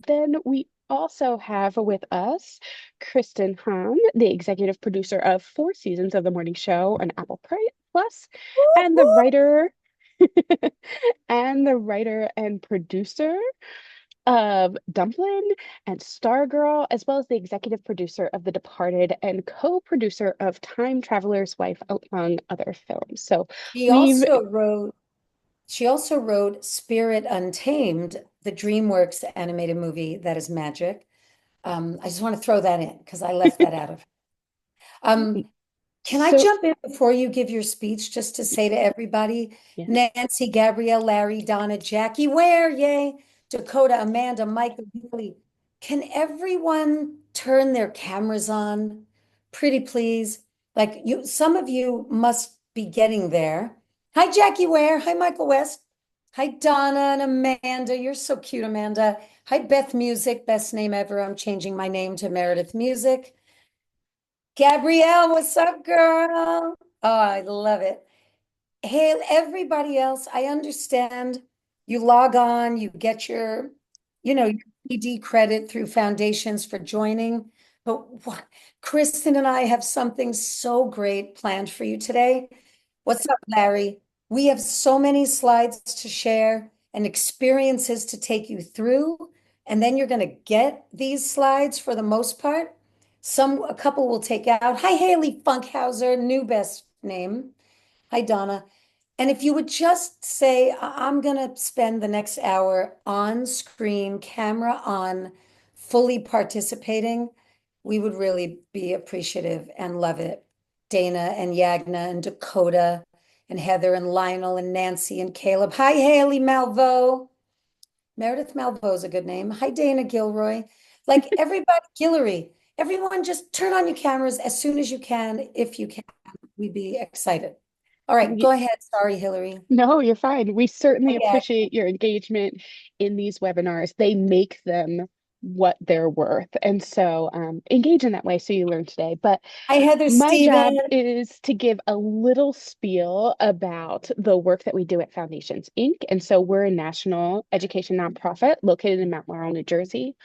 then we also have with us Kristin Hahn, the executive producer of 4 seasons of the morning show on Apple Plus, Whoop, and the whoop. writer and producer of Dumplin and Stargirl, as well as the executive producer of The Departed and co-producer of Time Traveler's Wife, among other films. So She we've also wrote she also wrote Spirit Untamed, the DreamWorks animated movie that is magic. I just want to throw that in because I left that out of. Um, can I so jump in before you give your speech just to say to everybody, yeah. Nancy, Gabrielle, Larry, Donna, Jackie, where, yay, Dakota, Amanda, Michael, Billy, can everyone turn their cameras on? Pretty please. Like you, some of you must be getting there. Hi, Jackie Ware. Hi, Michael West. Hi, Donna and Amanda. You're so cute, Amanda. Hi, Beth Music. Best name ever. I'm changing my name to Meredith Music. Gabrielle, what's up, girl? Oh, I love it. Hey, everybody else, I understand you log on, you get your ED credit through foundations for joining. But what, Kristin and I have something so great planned for you today. What's up, Larry? We have so many slides to share and experiences to take you through. And then you're going to get these slides for the most part. A couple will take out. Hi, Haley Funkhauser, new best name. Hi, Donna. And if you would just say, I'm going to spend the next hour on screen, camera on, fully participating, we would really be appreciative and love it. Dana and Yagna and Dakota and Heather and Lionel and Nancy and Caleb. Hi, Haley Malvo. Meredith Malvo is a good name. Hi, Dana Gilroy. Like everybody, Guillory, everyone just turn on your cameras as soon as you can, if you can. We'd be excited. All right, go ahead. Sorry, Hillary. No, you're fine. We certainly Okay. appreciate your engagement in these webinars. They make them what they're worth. And so engage in that way so you learn today. But Hi, Heather my job Steven. is to give a little spiel about the work that we do at Foundations Inc. And so we're a national education nonprofit located in Mount Laurel, New Jersey.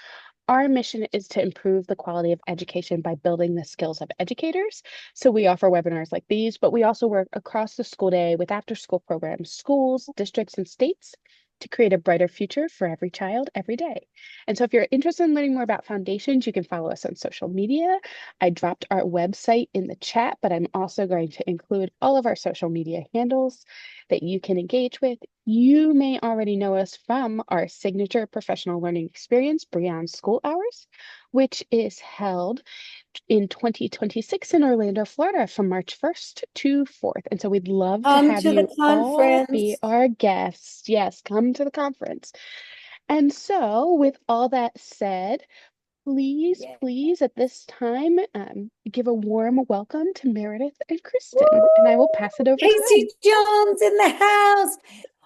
Our mission is to improve the quality of education by building the skills of educators. So we offer webinars like these, but we also work across the school day with after school programs, schools, districts, and states to create a brighter future for every child every day. And so if you're interested in learning more about Foundations, you can follow us on social media. I dropped our website in the chat, but I'm also going to include all of our social media handles that you can engage with. You may already know us from our signature professional learning experience, Beyond School Hours, which is held in 2026 in Orlando, Florida from March 1st to 4th. And so we'd love to Come have to the you all be conference. our guests. Yes, come to the conference. And so, with all that said, please, Yeah. please, at this time, give a warm welcome to Meredith and Woo! Kristin, and I will pass it over to Casey them. Jones in the house.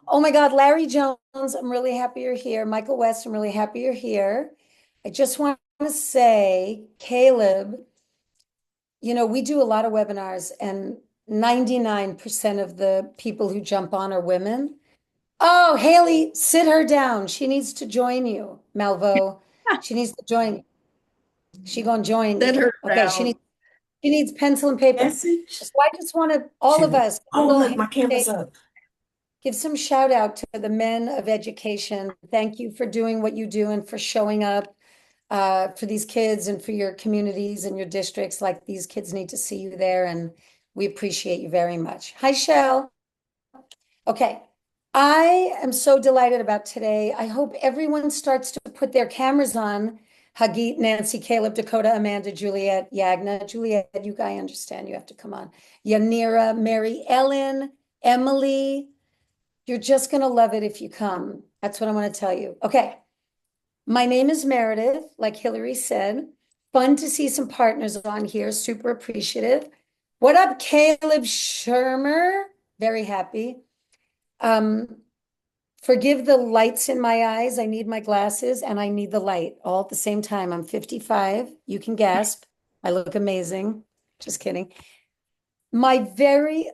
Oh my God, Larry Jones, I'm really happy you're here. Michael West, I'm really happy you're here. I just want to say, Caleb, we do a lot of webinars, and 99% of the people who jump on are women. Oh, Haley, sit her down. She needs to join you, Malvo. She needs to join. She gonna join Set you. her Okay, down. she needs pencil and paper. Message. So I just want to, all of Shoot. us, Oh, a little look, my camera's handshake, up. give some shout out to the men of education. Thank you for doing what you do and for showing up for these kids and for your communities and your districts. Like these kids need to see you there, and we appreciate you very much. Hi, Shell. Okay. I am so delighted about today. I hope everyone starts to put their cameras on. Hagit, Nancy, Caleb, Dakota, Amanda, Juliet, Yagna. Juliet, I understand you have to come on. Yanira, Mary Ellen, Emily. You're just going to love it if you come. That's what I want to tell you. Okay. My name is Meredith, like Hillary said. Fun to see some partners on here. Super appreciative. What up, Caleb Shermer? Very happy. Um, Forgive the lights in my eyes. I need my glasses and I need the light all at the same time. I'm 55. You can gasp. I look amazing. Just kidding. My very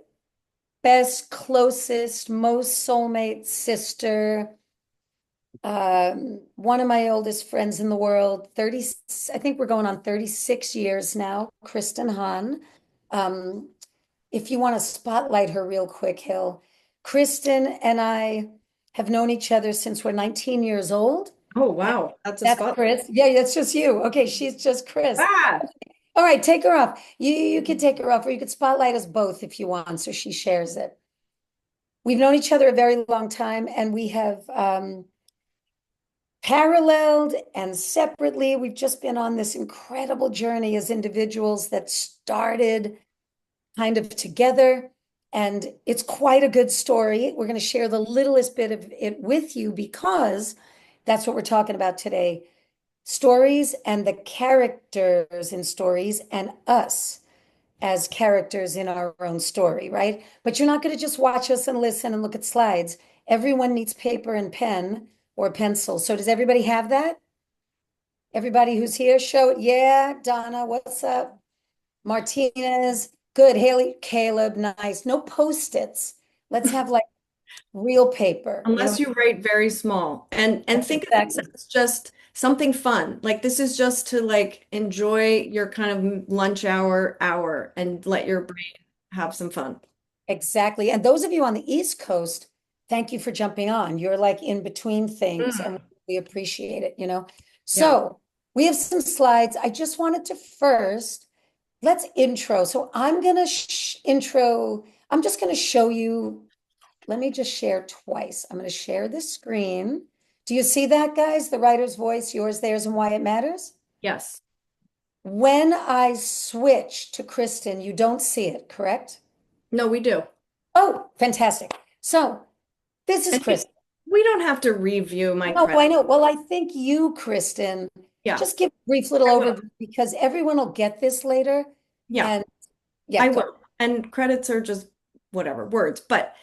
best, closest, most soulmate sister, One of my oldest friends in the world, 30, I think we're going on 36 years now, Kristin Hahn. Um, if you want to spotlight her real quick, Hill, Kristin and I have known each other since we're 19 years old. Oh, And wow. That's a that's spot. Chris. Yeah, that's just you. Okay, she's just Chris. Ah, All right, take her off. You could take her off, or you could spotlight us both if you want, so she shares it. We've known each other a very long time, and we have paralleled and separately. We've just been on this incredible journey as individuals that started kind of together. And it's quite a good story. We're going to share the littlest bit of it with you because that's what we're talking about today. Stories and the characters in stories and us as characters in our own story, right? But you're not going to just watch us and listen and look at slides. Everyone needs paper and pen or pencil. So does everybody have that? Everybody who's here, show it. Yeah, Donna, what's up? Martinez, good. Haley, Caleb, nice. No post-its. Let's have like real paper. You know, unless you write very small and think of this exactly. as just something fun. Like this is just to like enjoy your kind of lunch hour and let your brain have some fun. Exactly. And those of you on the East Coast, thank you for jumping on. You're like in between things and Mm, we appreciate it, you know. yeah. So we have some slides. I just wanted to first, let's intro. So I'm gonna intro, I'm just gonna show you, let me just share twice. I'm gonna share the screen. Do you see that, guys? The writer's voice, yours, theirs, and why it matters? Yes. When I switch to Kristin, you don't see it, correct? No, we do. Oh, fantastic. So this is And Kristin. we don't have to review my No, credit. I know. Well, I think you, Kristin, Yeah, just give a brief little I will. overview because everyone will get this later. Yeah, And yeah, I go. will. And credits are just whatever words. But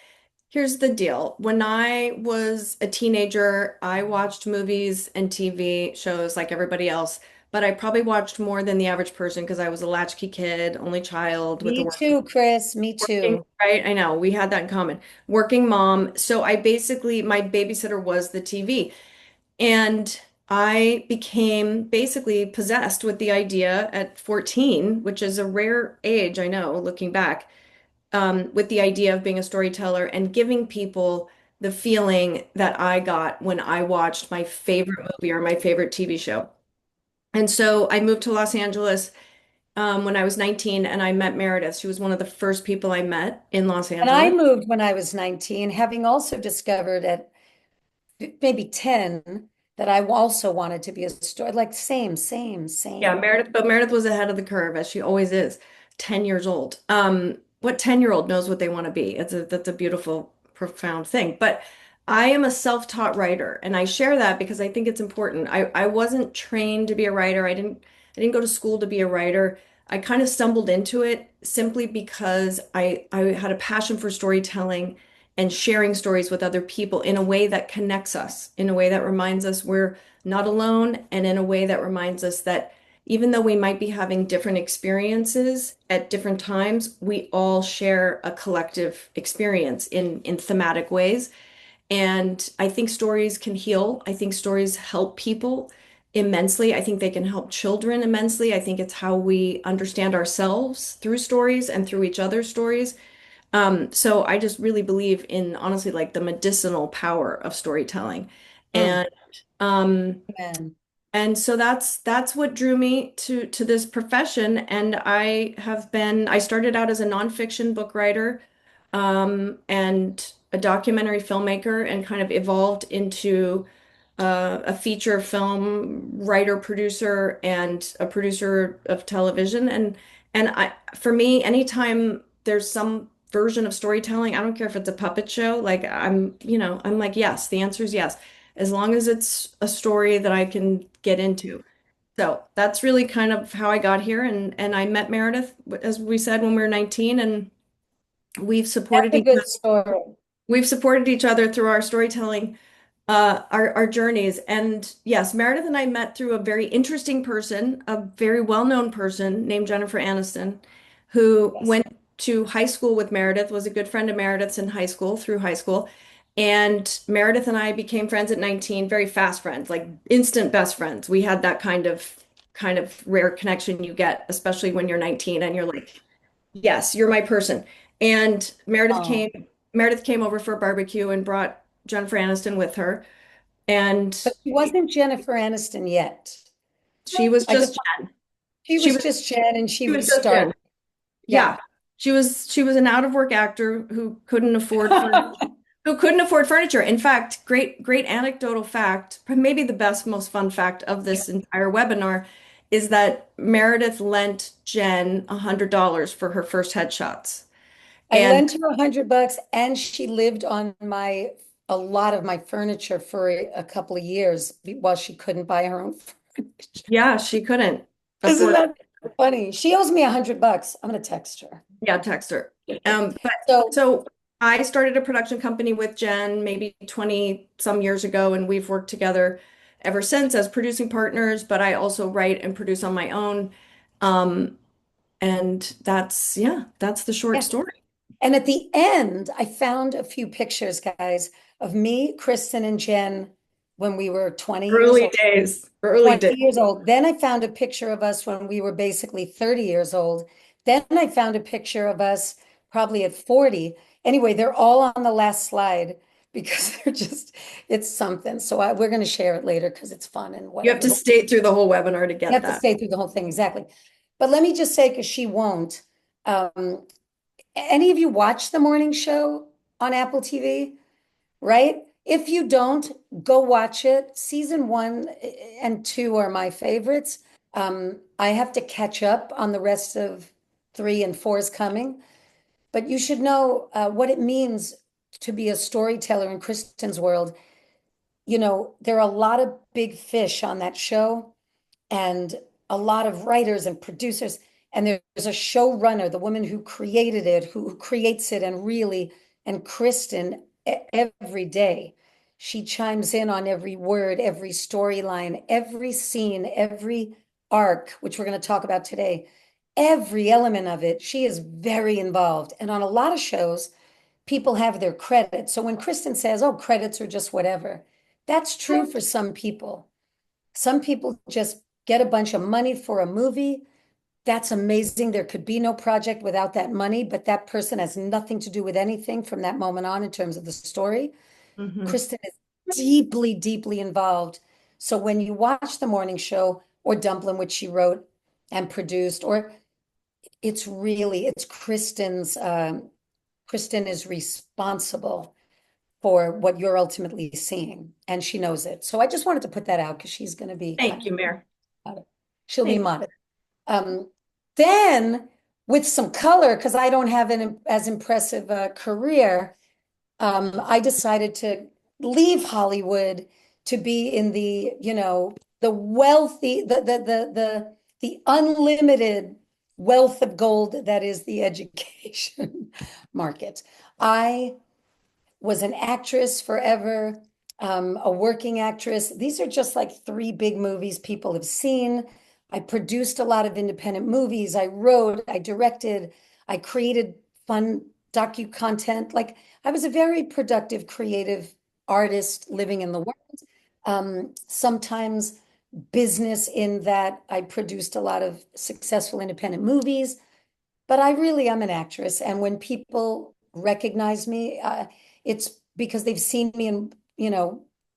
here's the deal. When I was a teenager, I watched movies and TV shows like everybody else, but I probably watched more than the average person because I was a latchkey kid, only child with a Me too, Chris. Me working, too. right? I know we had that in common. Working mom. So I basically, my babysitter was the TV. And I became basically possessed with the idea at 14, which is a rare age, I know, looking back, with the idea of being a storyteller and giving people the feeling that I got when I watched my favorite movie or my favorite TV show. And so I moved to Los Angeles when I was 19 and I met Meredith. She was one of the first people I met in Los And I Angeles. moved when I was 19, having also discovered at maybe 10 that I also wanted to be a story. Like Yeah, same. Meredith, but Meredith was ahead of the curve as she always is, 10 years old. What 10-year-old knows what they want to be? That's a beautiful, profound thing. But I am a self-taught writer, and I share that because I think it's important. I wasn't trained to be a writer. I didn't go to school to be a writer. I kind of stumbled into it simply because I had a passion for storytelling and sharing stories with other people in a way that connects us, in a way that reminds us we're not alone, and in a way that reminds us that even though we might be having different experiences at different times, we all share a collective experience in thematic ways. And I think stories can heal. I think stories help people immensely. I think they can help children immensely. I think it's how we understand ourselves through stories and through each other's stories. So I just really believe in honestly like the medicinal power of storytelling. Mm, And um, amen. and so that's what drew me to this profession. And I started out as a nonfiction book writer, and a documentary filmmaker, and kind of evolved into a feature film writer, producer, and a producer of television. And for me, anytime there's some version of storytelling, I don't care if it's a puppet show, like I'm like, yes, the answer is yes, as long as it's a story that I can get into. So that's really kind of how I got here, and I met Meredith, as we said, when we were 19, and we've That's supported a each good story. we've supported each other through our storytelling, our journeys. And yes, Meredith and I met through a very interesting person, a very well-known person named Jennifer Aniston, who Yes. went to high school with Meredith, was a good friend of Meredith's in high school, through high school. And Meredith and I became friends at 19, very fast friends, like instant best friends. We had that kind of rare connection you get, especially when you're 19 and you're like, yes, you're my person. And Oh, Meredith came over for a barbecue and brought Jennifer Aniston with her. And but she wasn't Jennifer Aniston yet. she was I just, just Jen. she She was was just Jen and she she was was just Star. Jen. Yeah. Yeah. She was an out of work actor who couldn't afford furniture. In fact, great anecdotal fact, maybe the best, most fun fact of this entire webinar is that Meredith lent Jen $100 for her first headshots. I And lent her $100 and she lived on a lot of my furniture for a couple of years while she couldn't buy her own furniture. yeah, she couldn't Isn't afford it. that funny? She owes me $100. I'm gonna text her. Yeah, text her. But So so I started a production company with Jen maybe 20 some years ago, and we've worked together ever since as producing partners, but I also write and produce on my own. Um, and that's the short yeah. story. And at the end, I found a few pictures, guys, of me, Kristen, and Jen when we were 20 years Early old. days, early 20 days. years old. Then I found a picture of us when we were basically 30 years old. Then I found a picture of us probably at 40. Anyway, they're all on the last slide because it's something. So we're going to share it later because it's fun and You have whatever. to But stay through the whole webinar to you get have to that. stay through the whole thing. Exactly. But let me just say, because she won't, um, any of you watch the morning show on Apple TV? Right? If you don't, go watch it. Season 1 and 2 are my favorites. I have to catch up on the rest of 3 and 4's coming, but you should know what it means to be a storyteller in Kristen's world. You know, there are a lot of big fish on that show and a lot of writers and producers. And there's a showrunner, the woman who created it, who creates it, and Kristen, every day, she chimes in on every word, every storyline, every scene, every arc, which we're going to talk about today. Every element of it, she is very involved. And on a lot of shows, people have their credits. So when Kristen says, oh, credits are just whatever, that's true for some people. Some people just get a bunch of money for a movie. That's amazing. There could be no project without that money, but that person has nothing to do with anything from that moment on in terms of the story. Mhm. Kristen is deeply, deeply involved. So when you watch the morning show or Dumplin, which she wrote and produced, or it's Kristen is responsible for what you're ultimately seeing, and she knows it. So I just wanted to put that out because she's going to be kind Thank you, Mayor. of, she'll be Thank modest. Um, then with some color, because I don't have an as impressive career, I decided to leave Hollywood to be in the wealthy, the unlimited wealth of gold that is the education market. I was an actress forever, a working actress. These are just like 3 big movies people have seen. I produced a lot of independent movies. I wrote, I directed, I created fun docu-content. Like I was a very productive, creative artist living in the world. Sometimes business in that I produced a lot of successful independent movies. But I really am an actress. And when people recognize me, it's because they've seen me in,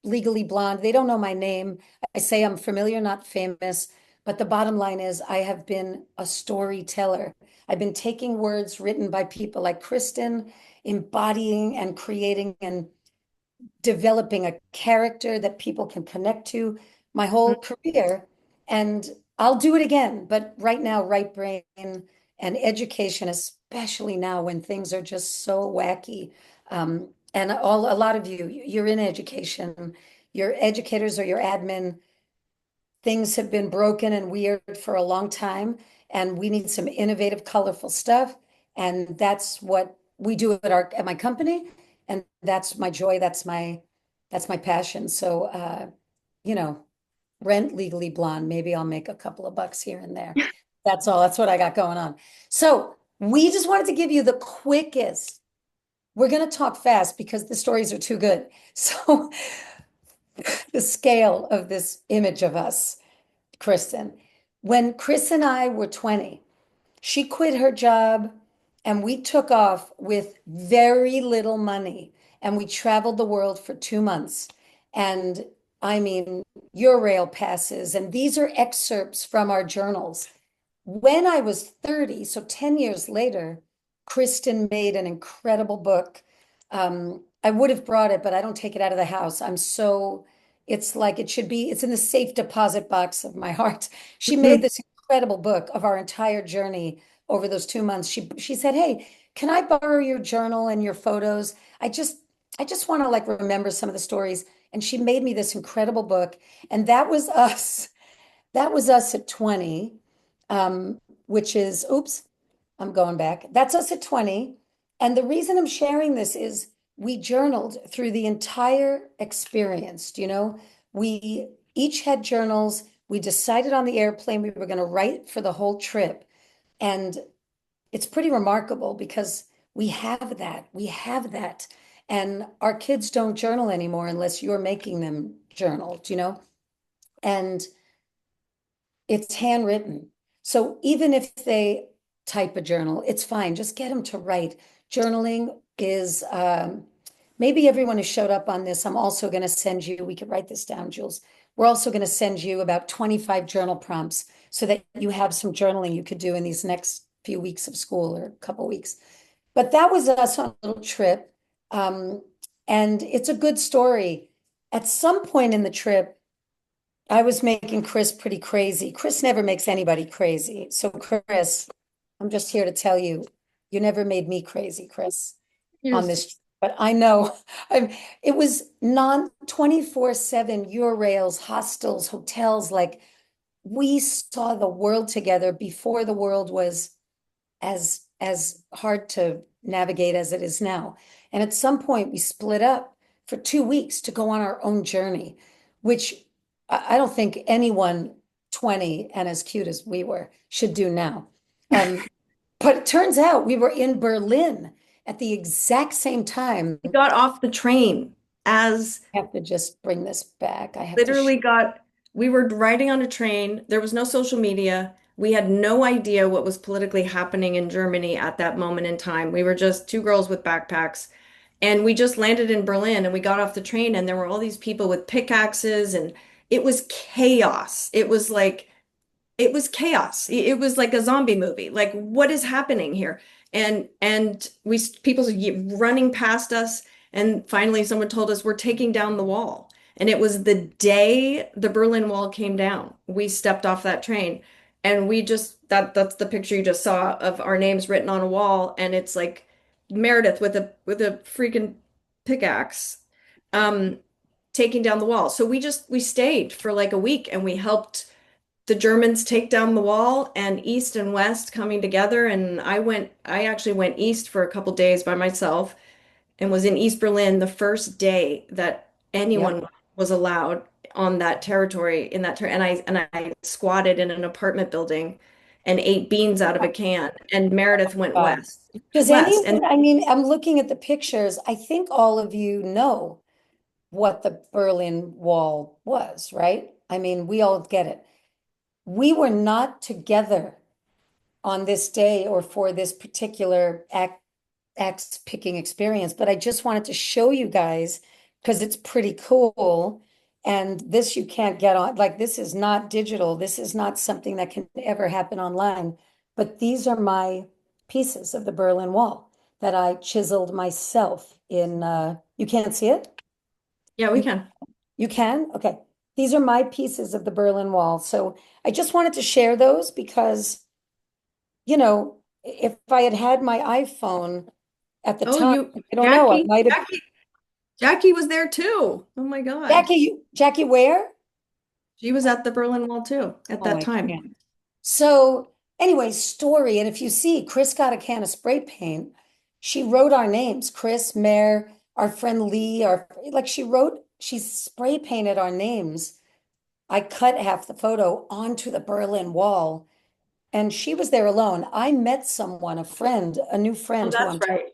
Legally Blonde. They don't know my name. I say I'm familiar, not famous. But the bottom line is, I have been a storyteller. I've been taking words written by people like Kristen, embodying and creating and developing a character that people can connect to my you. whole career. And I'll do it again. But right now, right brain and education, especially now when things are just so wacky. And a lot of you, you're in education, your educators or your admin, things have been broken and weird for a long time. And we need some innovative, colorful stuff. And that's what we do at my company. And that's my joy. That's my passion. So you know, rent Legally Blonde. Maybe I'll make a couple of bucks here and there. That's all. That's what I got going on. So we just wanted to give you the quickest we're going to talk fast because the stories are too good. So the scale of this image of us, Kristin, when Chris and I were 20, she quit her job and we took off with very little money and we traveled the world for 2 months. And I mean, Eurail passes, and these are excerpts from our journals. When I was 30, so 10 years later, Kristin made an incredible book. I would have brought it, but I don't take it out of the house. It's like it should be, it's in the safe deposit box of my heart. She made this incredible book of our entire journey over those 2 months. She said, "Hey, can I borrow your journal and your photos? I just want to like remember some of the stories." And she made me this incredible book. And that was us. That was us at 20, which is, oops, I'm going back. That's us at 20. And the reason I'm sharing this is we journaled through the entire experience. You know, we each had journals. We decided on the airplane we were going to write for the whole trip. And it's pretty remarkable because we have that. We have that. And our kids don't journal anymore unless you're making them journal, you know? And it's handwritten. So even if they type a journal, it's fine. Just get them to write. Journaling is, maybe everyone who showed up on this, I'm also going to send you, we could write this down, Jules. We're also going to send you about 25 journal prompts so that you have some journaling you could do in these next few weeks of school or a couple weeks. But that was us on a little trip. And it's a good story. At some point in the trip, I was making Chris pretty crazy. Chris never makes anybody crazy. So Chris, I'm just here to tell you, you never made me crazy, Chris, on this. But I know it was non 24/7 Eurails, hostels, hotels. Like we saw the world together before the world was as hard to navigate as it is now. And at some point we split up for 2 weeks to go on our own journey, which I don't think anyone 20 and as cute as we were should do now. But it turns out we were in Berlin at the exact same time. We got off the train as I have to just bring this back. I have literally to got, we were riding on a train. There was no social media. We had no idea what was politically happening in Germany at that moment in time. We were just two girls with backpacks. And we just landed in Berlin and we got off the train and there were all these people with pickaxes and it was chaos. It was chaos. It was like a zombie movie. Like, what is happening here? And we people running past us, and finally someone told us we're taking down the wall. And it was the day the Berlin Wall came down. We stepped off that train, and we just that's the picture you just saw of our names written on a wall, and it's like Meredith with a freaking pickaxe, um, taking down the wall. So we stayed for like a week, and we helped the Germans take down the wall and East and West coming together. And I actually went East for a couple days by myself and was in East Berlin the first day that anyone Yep. was allowed on that territory in that ter and I squatted in an apartment building and ate beans out of a can. And Meredith went Does west. And anyone, I mean, I'm looking at the pictures. I think all of you know what the Berlin Wall was, right? I mean, we all get it. We were not together on this day or for this particular axe picking experience, but I just wanted to show you guys because it's pretty cool. And this you can't get on, like this is not digital. This is not something that can ever happen online. But these are my pieces of the Berlin Wall that I chiseled myself in, you can't see it? yeah, we You can. you can? Okay. These are my pieces of the Berlin Wall. So I just wanted to share those because, you know, if I had had my iPhone at the Oh, time, I don't know, I might have. Jackie was there too. Oh my God. Jackie where? She was at the Berlin Wall too at Oh, that I time. can't. So anyway, story. And if you see, Chris got a can of spray paint. She wrote our names, Chris, Mare, our friend Lee, she spray painted our names. I cut half the photo onto the Berlin Wall, and she was there alone. I met someone, a friend, a new Oh, friend who that's I'm right.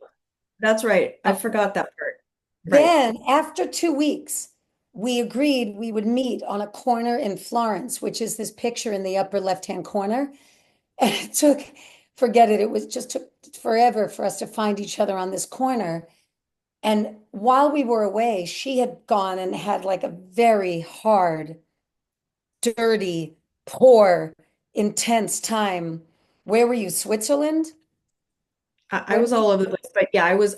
That's right. I forgot that part. Right. Then, after 2 weeks, we agreed we would meet on a corner in Florence, which is this picture in the upper left-hand corner. And it took, forget it, it was just took forever for us to find each other on this corner. And while we were away, she had gone and had like a very hard, dirty, poor, intense time. Where were you? Switzerland? I Where was did you? all over the place, but yeah, I was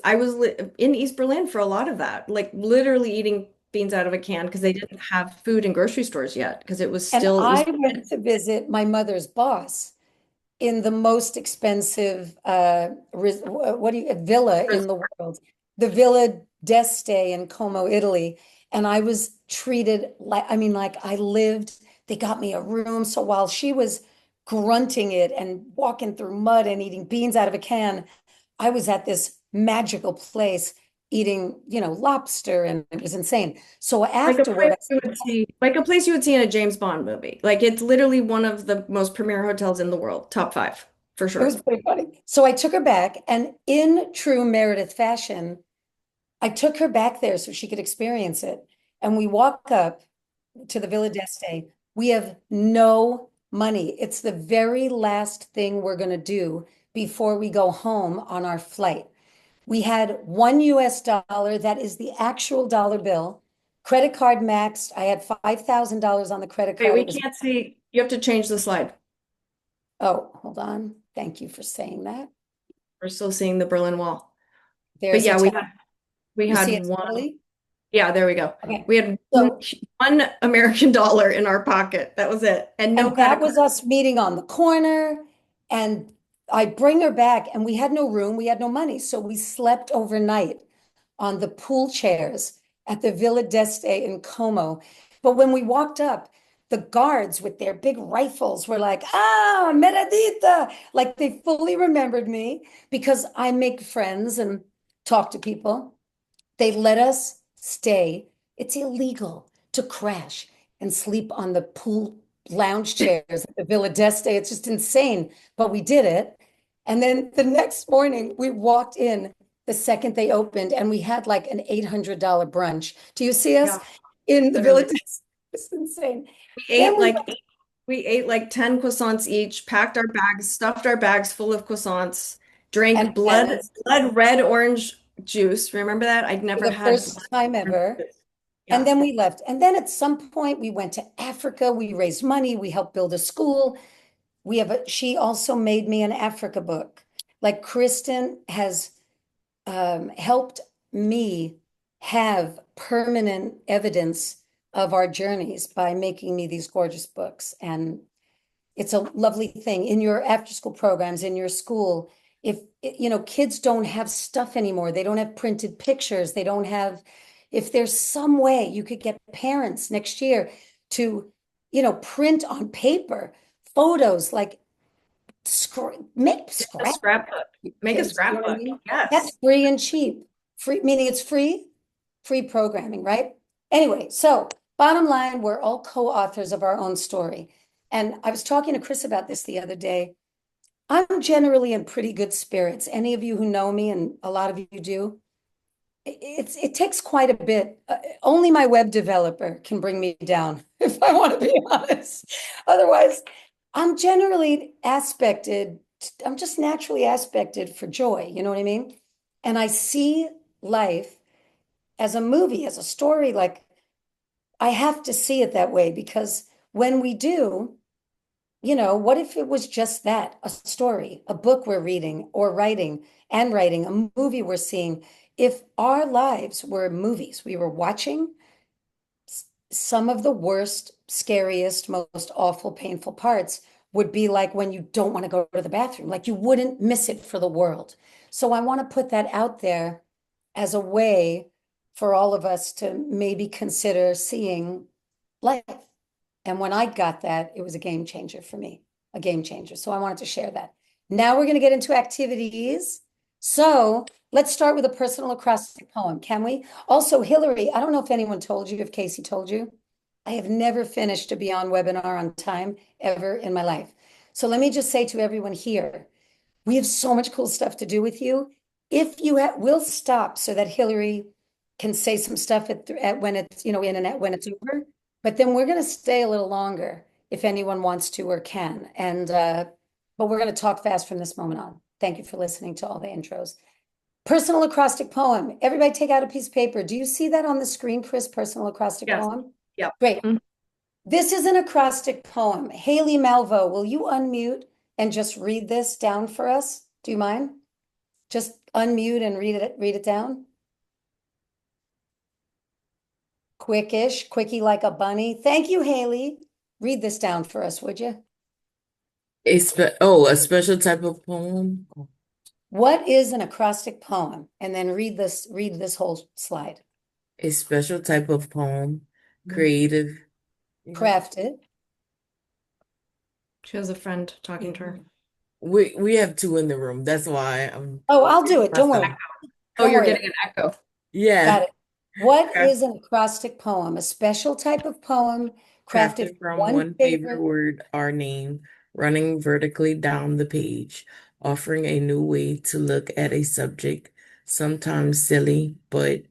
in East Berlin for a lot of that, like literally eating beans out of a can because they didn't have food in grocery stores yet because it was And still it I was went to visit my mother's boss in the most expensive what do you villa in the world, the Villa d'Este in Como, Italy. And I was treated like, I mean, like I lived, they got me a room. So while she was grunting it and walking through mud and eating beans out of a can, I was at this magical place eating, lobster, and it was insane. So like a place afterward, you would see, like a place you would see in a James Bond movie. Like it's literally one of the most premier hotels in the world, top five for it was sure. pretty funny. So I took her back, and in true Meredith fashion, I took her back there so she could experience it. And we walk up to the Villa d'Este. We have no money. It's the very last thing we're going to do before we go home on our flight. We had $1 that is the actual dollar bill. Credit card maxed. I had $5,000 on the credit Wait, card. we It was, can't see. You have to change the slide. oh, hold on. Thank you for saying that. We're still seeing the Berlin Wall. But There's yeah, Italy. we You see had it's one. Italy? Yeah, there we go. Okay. We had So one American dollar in our pocket. That was it. And no And credit that card. was us meeting on the corner. And I bring her back, and we had no room, we had no money. So we slept overnight on the pool chairs at the Villa d'Este in Como. But when we walked up, the guards with their big rifles were like, ah, Meredith. Like they fully remembered me because I make friends and talk to people. They let us stay. It's illegal to crash and sleep on the pool lounge chairs at the Villa d'Este. It's just insane, but we did it. And then the next morning, we walked in the second they opened, and we had like an $800 brunch. Do you see us Yeah, in the Villa literally. d'Este? It's insane. We Then ate we like we ate like 10 croissants each, packed our bags, stuffed our bags full of croissants, and drank bananas blood red orange juice. Remember that? I'd for never the had blood first time orange ever. juice. And Yeah. then we left. And then at some point, we went to Africa. We raised money. We helped build a school. She also made me an Africa book. Like Kristin has helped me have permanent evidence of our journeys by making me these gorgeous books. And it's a lovely thing in your after school programs, in your school. If kids don't have stuff anymore, they don't have printed pictures, they don't have, if there's some way you could get parents next year to, print on paper photos, like make A scrap scrapbook. Make a kids, you know what I scrapbook. mean? That's Yes. free and cheap. Free, meaning it's free programming, right? Anyway, so bottom line, we're all co-authors of our own story. And I was talking to Chris about this the other day. I'm generally in pretty good spirits. Any of you who know me, and a lot of you do, it takes quite a bit. Only my web developer can bring me down, if I want to be honest. Otherwise, I'm generally aspected, I'm just naturally aspected for joy, you know what I mean? And I see life as a movie, as a story. Like I have to see it that way because when we do, what if it was just that, a story, a book we're reading or writing and writing, a movie we're seeing? If our lives were movies we were watching, some of the worst, scariest, most awful, painful parts would be like when you don't want to go to the bathroom, like you wouldn't miss it for the world. So I want to put that out there as a way for all of us to maybe consider seeing life. And when I got that, it was a game changer for me, a game changer. So I wanted to share that. Now we're going to get into activities. So let's start with a personal acrostic poem, can we? Also, Hillary, I don't know if anyone told you, if Casey told you, I have never finished a Beyond webinar on time ever in my life. So let me just say to everyone here, we have so much cool stuff to do with you. If you we'll stop so that Hillary can say some stuff at when it's, internet, when it's over. But then we're going to stay a little longer if anyone wants to or can. And, but we're going to talk fast from this moment on. Thank you for listening to all the intros. Personal acrostic poem. Everybody take out a piece of paper. Do you see that on the screen, Chris? Personal acrostic Yes. poem? Yep. Great. Mhm. This is an acrostic poem. Haley Malvo, will you unmute and just read this down for us? Do you mind? Just unmute and read it down. Quickish, quickie like a bunny. Thank you, Haley. Read this down for us, would you? A special type of poem. What is an acrostic poem? And then read this whole slide. A special type of poem, creative. Crafted. She has a friend talking to her. We have two in the room. That's why I'm. Oh, I'll do it. Don't worry. Oh, Don't you're worry. getting an echo. Yeah. Got it. What Craft- is an acrostic poem? A special type of poem crafted Crafted from one one favorite. favorite word, our name, running vertically down the page, offering a new way to look at a subject, sometimes silly, but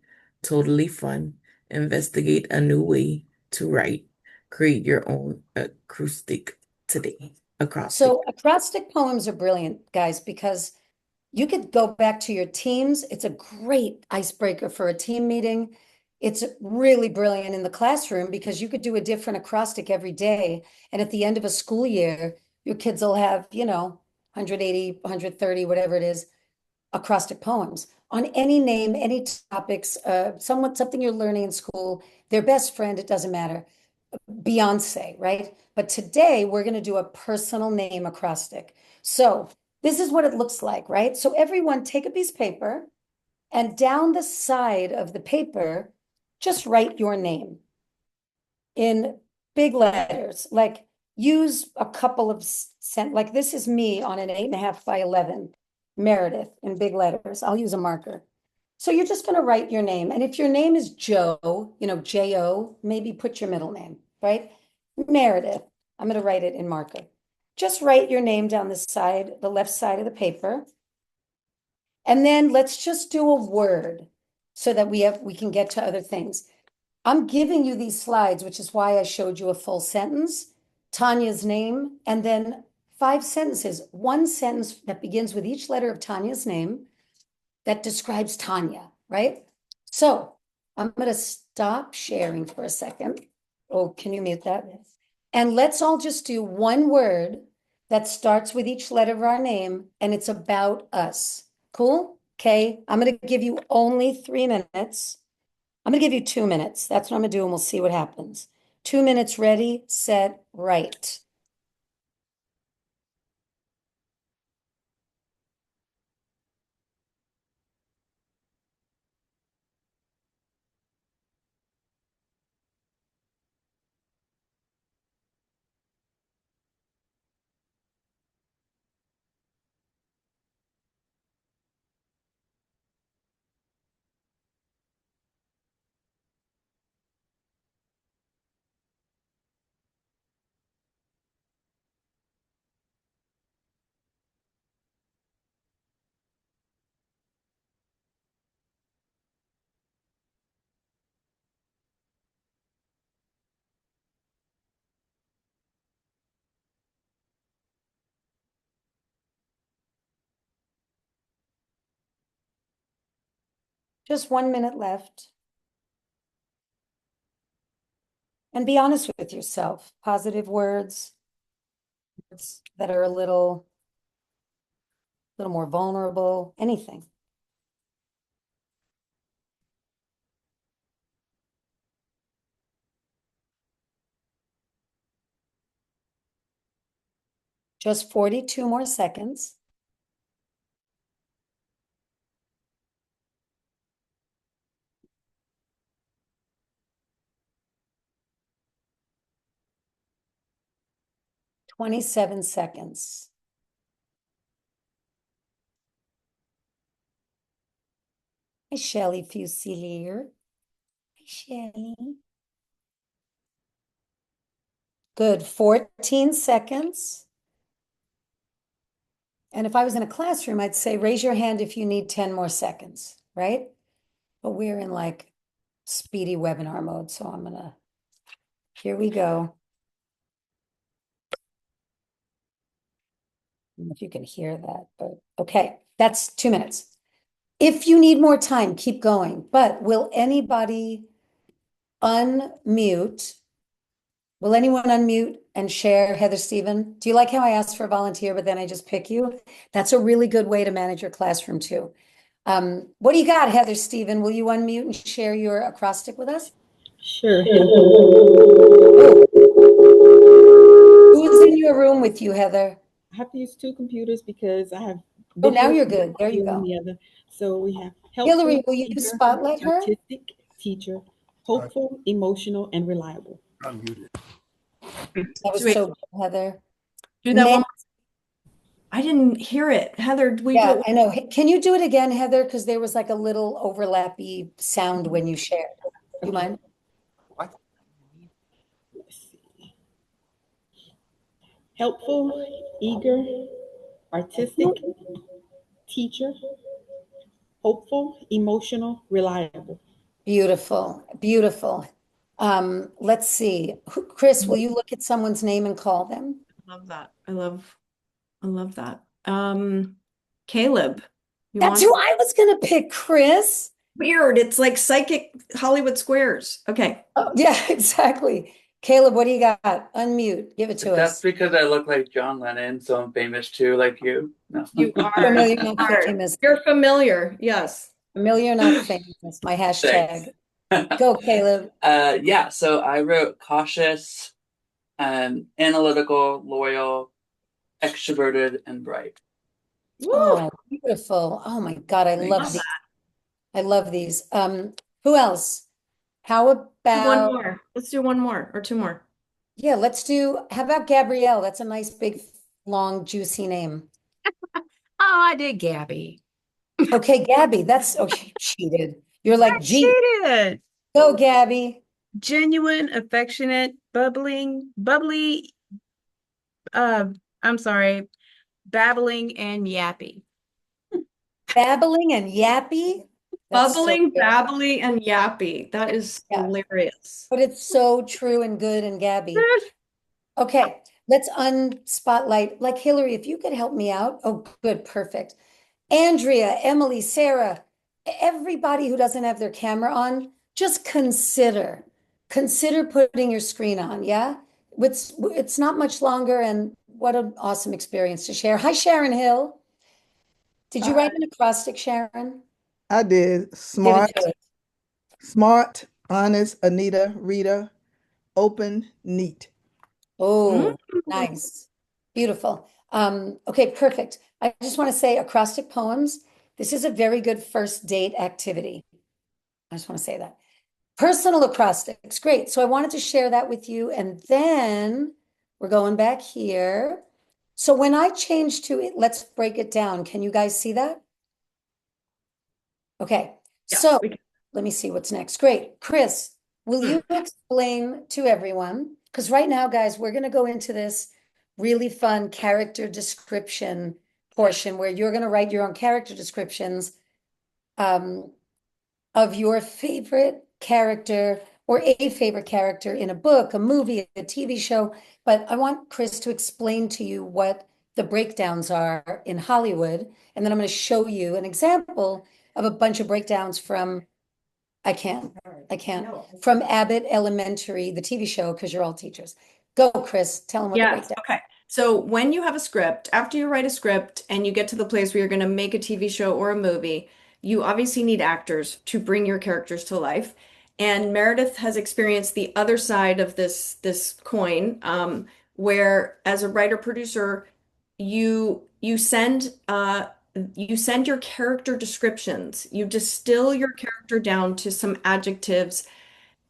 totally fun. Investigate a new way to write. Create your own acoustic today. Acrostic. So acrostic poems are brilliant, guys, because you could go back to your teams. It's a great icebreaker for a team meeting. It's really brilliant in the classroom because you could do a different acrostic every day. And at the end of a school year, your kids will have, 180, 130, whatever it is, acrostic poems on any name, any topics, something you're learning in school, their best friend, it doesn't matter. Beyonce, right? But today we're going to do a personal name acrostic. So this is what it looks like, right? So everyone take a piece of paper and down the side of the paper, just write your name in big letters. Like use a couple of like this is me on an 8.5 by 11, Meredith in big letters. I'll use a marker. So you're just going to write your name. And if your name is Joe, J-O, maybe put your middle name, right? Meredith, I'm going to write it in marker. Just write your name down the side, the left side of the paper. And then let's just do a word so that we can get to other things. I'm giving you these slides, which is why I showed you a full sentence, Tanya's name, and then 5 sentences. One sentence that begins with each letter of Tanya's name that describes Tanya, right? So I'm going to stop sharing for a second. Oh, can you mute that? And let's all just do one word that starts with each letter of our name, and it's about us. Cool? Okay. I'm going to give you only 3 minutes. I'm going to give you 2 minutes. That's what I'm going to do, and we'll see what happens. 2 minutes, ready, set, write. Just 1 minute left. And be honest with yourself. Positive words that are a little more vulnerable, anything. Just 42 more seconds. Twenty-seven seconds. Hi, Shelley Fusilier. Hi, Shelley. Good. 14 seconds. And if I was in a classroom, I'd say, raise your hand if you need 10 more seconds, right? But we're in like speedy webinar mode, so here we go. I don't know if you can hear that, but okay, that's 2 minutes. If you need more time, keep going. But will anybody unmute? Will anyone unmute and share, Heather Stephen? Do you like how I asked for a volunteer, but then I just pick you? That's a really good way to manage your classroom too. What do you got, Heather Stephen? Will you unmute and share your acrostic with us? Sure. Who's in your room with you, Heather? I have to use two computers because I have Oh, now video you're good. There you and audio on go. the other. So we have Hillary, helpful, will you eager, spotlight her? artistic, teacher, hopeful, emotional, and reliable. That was Wait, so good, Heather. do that one Nan- more. I didn't hear it. Heather, do we do Yeah, it? I know. Can you do it again, Heather? Because there was like a little overlappy sound when you shared. Do you mind? Let's see. Helpful, eager, artistic, teacher, hopeful, emotional, reliable. Beautiful, beautiful. Let's see. Chris, will you look at someone's name and call them? Love that. I love that. Caleb, you That's want who I was gonna pick, Chris. weird. It's like psychic Hollywood squares. Okay. Oh, yeah, exactly. Caleb, what do you got? Unmute. Give it to That's us. because I look like John Lennon, so I'm famous too, like you. No. You are. Familiar, not famous. You're familiar. Yes. Familiar, not famous. My hashtag. Thanks. Go, Caleb. Yeah, so I wrote cautious, analytical, loyal, extroverted, and bright. Woo. Oh, beautiful. Oh my God, I love Thanks. these. I love these. Who else? How One about, more. Let's do one more or two more. yeah, how about Gabrielle? That's a nice, big, long, juicy name. Oh, I did Gabby. Okay, Gabby, you cheated. You're like, gee, Cheated. go, Gabby. Genuine, affectionate, bubbly, I'm sorry, babbling and yappy. Babbling and yappy. That's so Bubbling, good. babbly, and yappy. That is Yeah. hilarious. But it's so true and good and Gabby. Okay, let's unspotlight. Like Hillary, if you could help me out. Oh, good, perfect. Andrea, Emily, Sarah, everybody who doesn't have their camera on, just consider putting your screen on. Yeah, it's not much longer, and what an awesome experience to share. Hi, Sharon Hill. Did you write an acrostic, Sharon? I did. Give it Smart, to us. smart, honest, Anita, Rita, open, neat. Oh, nice. Beautiful. Okay, perfect. I just want to say acrostic poems. This is a very good first date activity. I just want to say that. Personal acrostics, great. So I wanted to share that with you. And then we're going back here. So when I change to it, let's break it down. Can you guys see that? Okay, Yes, so we can. let me see what's next. Great. Chris, will you explain to everyone? Because right now, guys, we're going to go into this really fun character description portion where you're going to write your own character descriptions of your favorite character or a favorite character in a book, a movie, a TV show. But I want Chris to explain to you what the breakdowns are in Hollywood. And then I'm going to show you an example of a bunch of breakdowns from, I can't, from Abbott Elementary, the TV show, because you're all teachers. Go, Chris, tell them what the Yes. breakdown. Okay. So when you have a script, after you write a script and you get to the place where you're going to make a TV show or a movie, you obviously need actors to bring your characters to life. And Meredith has experienced the other side of this coin, where as a writer producer, you send your character descriptions. You distill your character down to some adjectives,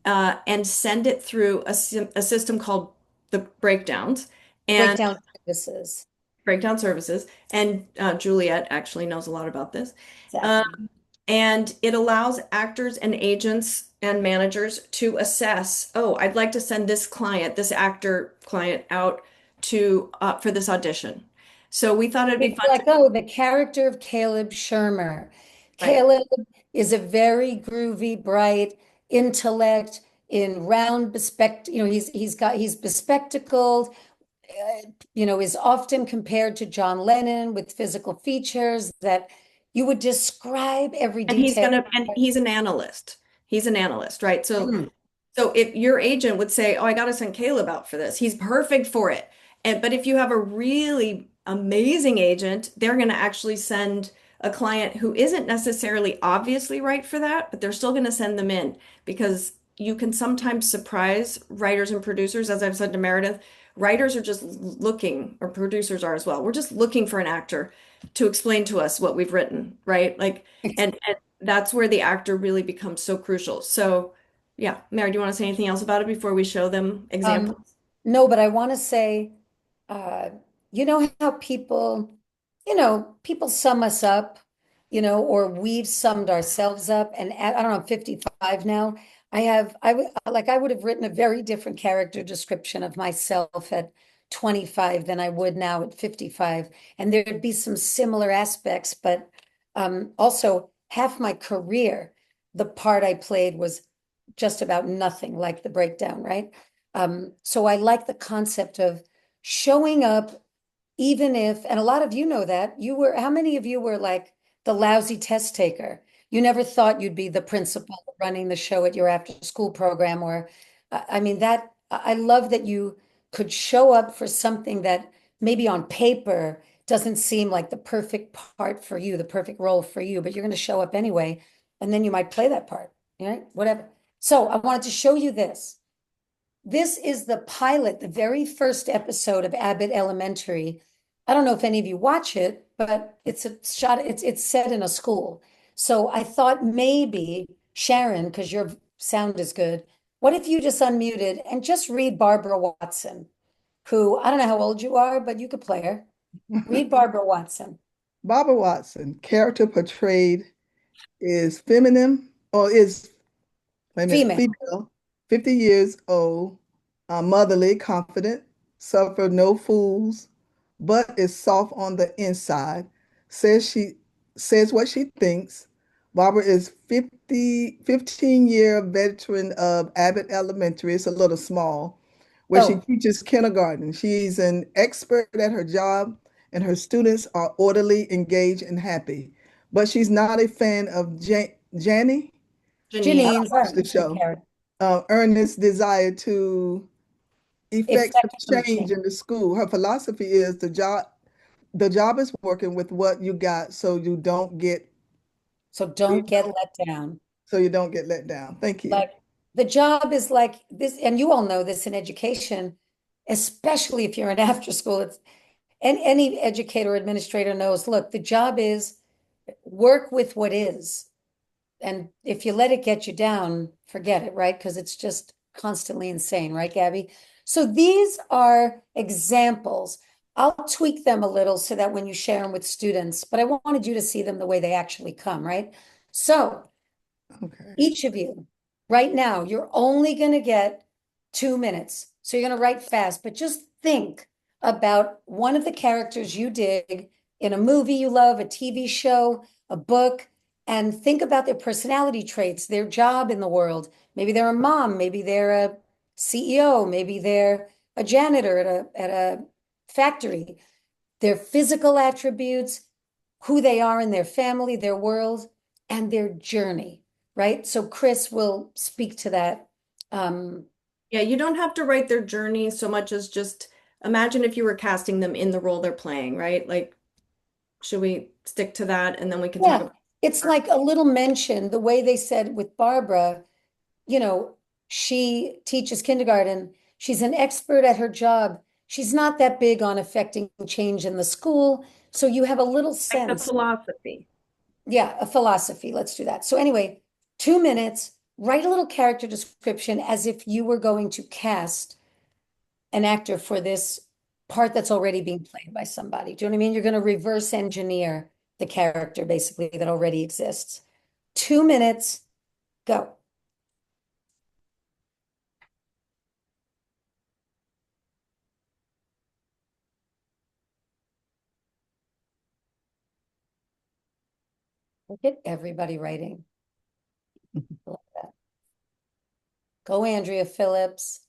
and send it through a system called the breakdowns and Breakdown services. breakdown services. And Juliet actually knows a lot about this. Exactly. And it allows actors and agents and managers to assess, oh, I'd like to send this actor client out to for this audition. So we thought it'd be It's fun like, oh, the character of Caleb Shermer. Right. Caleb is a very groovy, bright intellect in round he's bespectacled, is often compared to John Lennon with physical features that you would describe every and detail. he's an analyst. He's an analyst, right? So Mm. so if your agent would say, "Oh, I got to send Caleb out for this. He's perfect for it." But if you have a really amazing agent, they're going to actually send a client who isn't necessarily obviously right for that, but they're still going to send them in because you can sometimes surprise writers and producers. As I've said to Meredith, writers are just looking, or producers are as well. We're just looking for an actor to explain to us what we've written, right? Like, and that's where the actor really becomes so crucial. So yeah, Mary, do you want to say anything else about it before we show them examples? No, but I want to say, uh, you know how people sum us up, or we've summed ourselves up. And I don't know, I'm 55 now. I would have written a very different character description of myself at 25 than I would now at 55. And there'd be some similar aspects, but also half my career, the part I played was just about nothing, like the breakdown, right? So I like the concept of showing up, even if, and a lot of you know that how many of you were like the lousy test taker? You never thought you'd be the principal running the show at your after school program, or, I mean, I love that you could show up for something that maybe on paper doesn't seem like the perfect part for you, the perfect role for you, but you're going to show up anyway, and then you might play that part, right? Whatever. So I wanted to show you this. This is the pilot, the very first episode of Abbott Elementary. I don't know if any of you watch it, but it's set in a school. So I thought maybe, Sharon, because your sound is good, what if you just unmuted and just read Barbara Watson, who, I don't know how old you are, but you could play her. Read Barbara Watson. Barbara Watson, character portrayed is feminine or is, wait a minute, Female. female, 50 years old, motherly, confident, suffer no fools, but is soft on the inside, says what she thinks. Barbara is 15-year veteran of Abbott Elementary. It's a little small, where she Oh, teaches kindergarten. She's an expert at her job, and her students are orderly, engaged, and happy. But she's not a fan of Janny. I Janine. Janine's don't watch the the show. character. Ernest's desire to effect some Effect some change change. in the school. Her philosophy is the job is working with what you got so you don't get So don't get let down. let down. Thank you. Like the job is like this, and you all know this in education, especially if you're in after school. And any educator or administrator knows, look, the job is work with what is. And if you let it get you down, forget it, right? Because it's just constantly insane, right, Gabby? So these are examples. I'll tweak them a little so that when you share them with students, but I wanted you to see them the way they actually come, right? So Okay. each of you, right now, you're only going to get 2 minutes. So you're going to write fast, but just think about one of the characters you dig in a movie you love, a TV show, a book, and think about their personality traits, their job in the world. Maybe they're a mom, maybe they're a CEO, maybe they're a janitor at a factory, their physical attributes, who they are in their family, their world, and their journey, right? So Chris will speak to that. Yeah, you don't have to write their journey so much as just imagine if you were casting them in the role they're playing, right? Like, should we stick to that and then we can talk Yeah, about it's like a little mention, the way they said with Barbara, you know, she teaches kindergarten. She's an expert at her job. She's not that big on affecting change in the school. So you have a little like the sense. philosophy. Yeah, a philosophy. Let's do that. So anyway, 2 minutes, write a little character description as if you were going to cast an actor for this part that's already being played by somebody. Do you know what I mean? You're going to reverse engineer the character basically that already exists. 2 minutes, go. Look at everybody writing. Love that. Go, Andrea Phillips.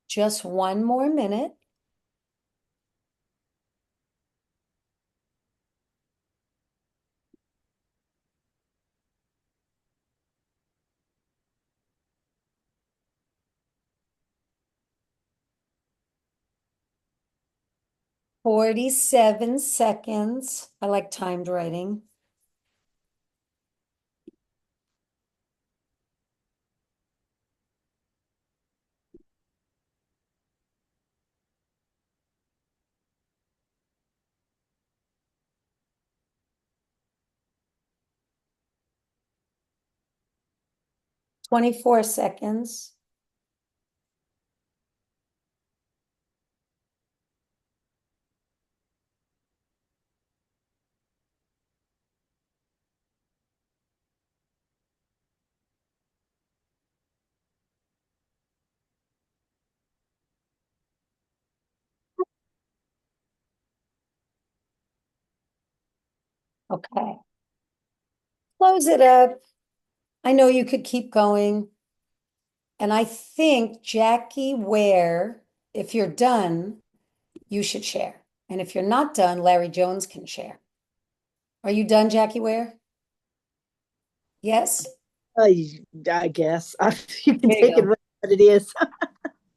Just one more minute. "47 seconds." I like timed writing. "24 seconds." Okay. Close it up. I know you could keep going. And I think Jackie Ware, if you're done, you should share. And if you're not done, Larry Jones can share. Are you done, Jackie Ware? Yes? I guess. You can There you take it go. what it is.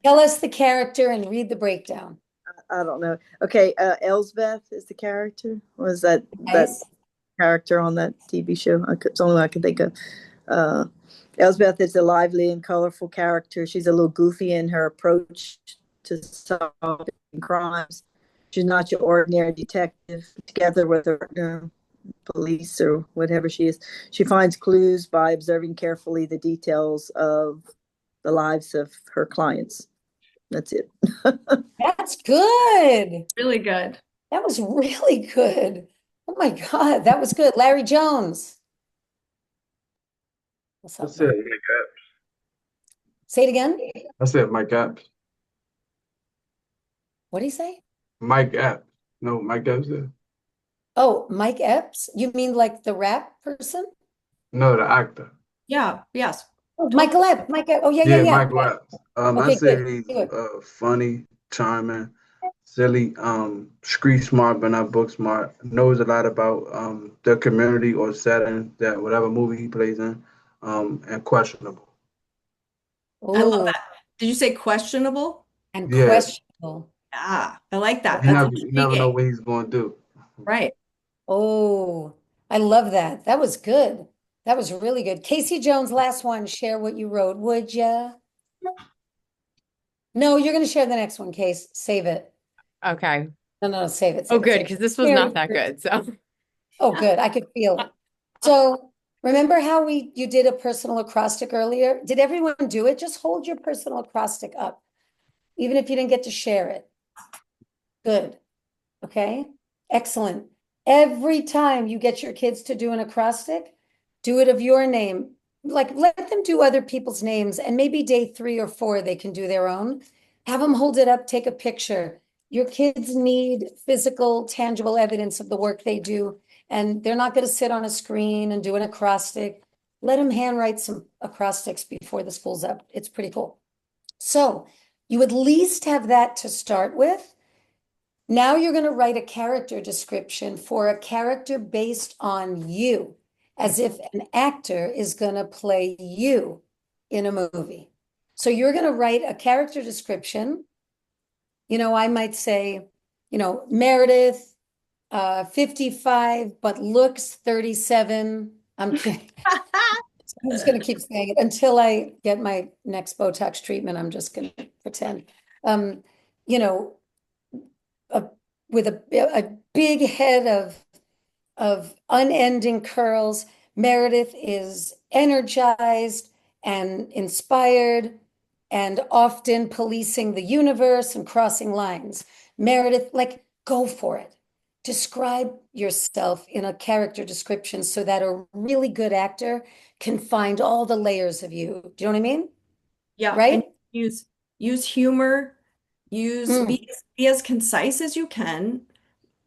Tell us the character and read the breakdown. I don't know. Okay, Elsbeth is the character. Was that Nice. character on that TV show? It's the only one I can think of. Elsbeth is a lively and colorful character. She's a little goofy in her approach to solving crimes. She's not your ordinary detective. Together with her police or whatever she is, she finds clues by observing carefully the details of the lives of her clients. That's it. That's good. Really good. That was really good. Oh my God, that was good. Larry Jones. What's I up, said man? Mike Epps. Say it again. I said Mike Epps. What do you say? Mike Epps. No, Mike Epps. Oh, Mike Epps? You mean like the rap person? No, the actor. Yeah, yes. Oh, Michael Epps. Mike Epps. Oh, yeah, Yeah, yeah. Michael Epps. I Okay, say good. he's Good. funny, charming, silly, street smart but not book smart. Knows a lot about the community or setting that whatever movie he plays in, and questionable. I love Oh, that. Did you say questionable? and Yeah, questionable. Ah, I like that. you That's never know intriguing. what he's going to do. Right. Oh, I love that. That was good. That was really good. Casey Jones, last one. Share what you wrote, would ya? No, you're going to share the next one, Case. Save it. Okay. No, save it. Oh, Save it. good, Save it. because this was Very not that good. good. So, Oh, good. I could feel it. So remember how you did a personal acrostic earlier? Did everyone do it? Just hold your personal acrostic up, even if you didn't get to share it. Good. Okay. Excellent. Every time you get your kids to do an acrostic, do it of your name. Like let them do other people's names, and maybe day 3 or 4 they can do their own. Have them hold it up, take a picture. Your kids need physical, tangible evidence of the work they do, and they're not going to sit on a screen and do an acrostic. Let them handwrite some acrostics before the school's up. It's pretty cool. So you at least have that to start with. Now you're going to write a character description for a character based on you, as if an actor is going to play you in a movie. So you're going to write a character description. I might say, Meredith, 55, but looks 37. I'm kidding. I'm just going to keep saying it until I get my next Botox treatment. I'm just going to pretend. You know, a with a big head of unending curls. Meredith is energized and inspired and often policing the universe and crossing lines. Meredith, like, go for it. Describe yourself in a character description so that a really good actor can find all the layers of you. Do you know what I mean? Yeah, and Right? use humor, be as concise as you can.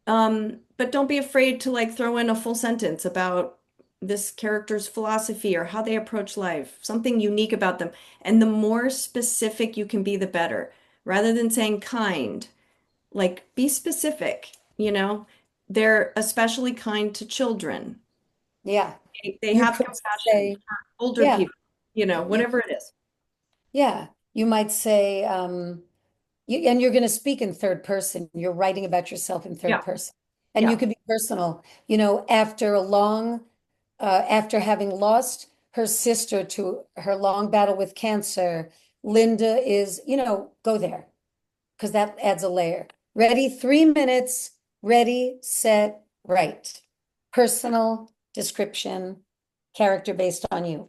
But don't be afraid to like throw in a full sentence about this character's philosophy or how they approach life, something unique about them. And the more specific you can be, the better. Rather than saying kind, like be specific, you know? They're especially kind to children. Yeah. They You have could compassion say, for older yeah, people, you know, whatever it is. yeah. You might say, and you're going to speak in third person. You're writing about yourself in third Yeah, person. And you yeah. could be personal. You know, after having lost her sister to her long battle with cancer, Linda is, go there because that adds a layer. Ready, 3 minutes, ready, set, write. Personal description, character based on you.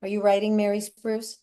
Are you writing, Mary Spruce?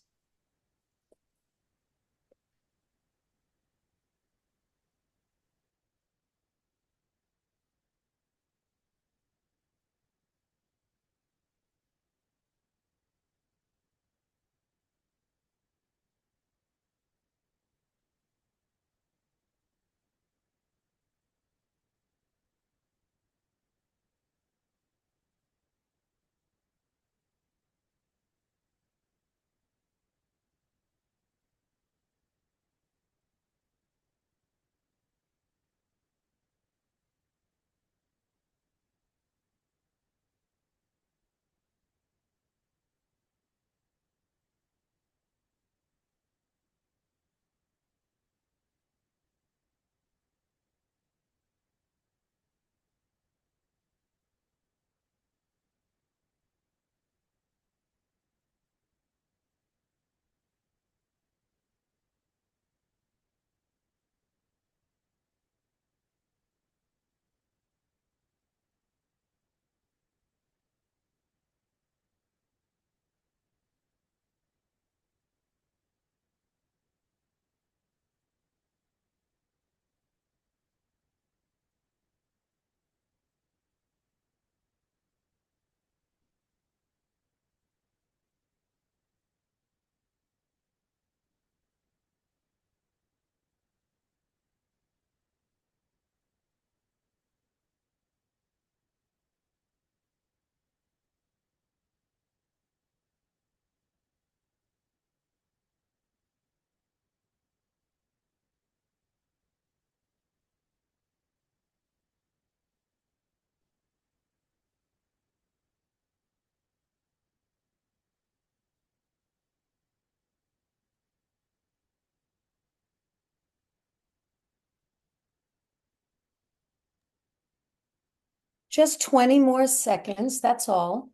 Just 20 more seconds, that's all.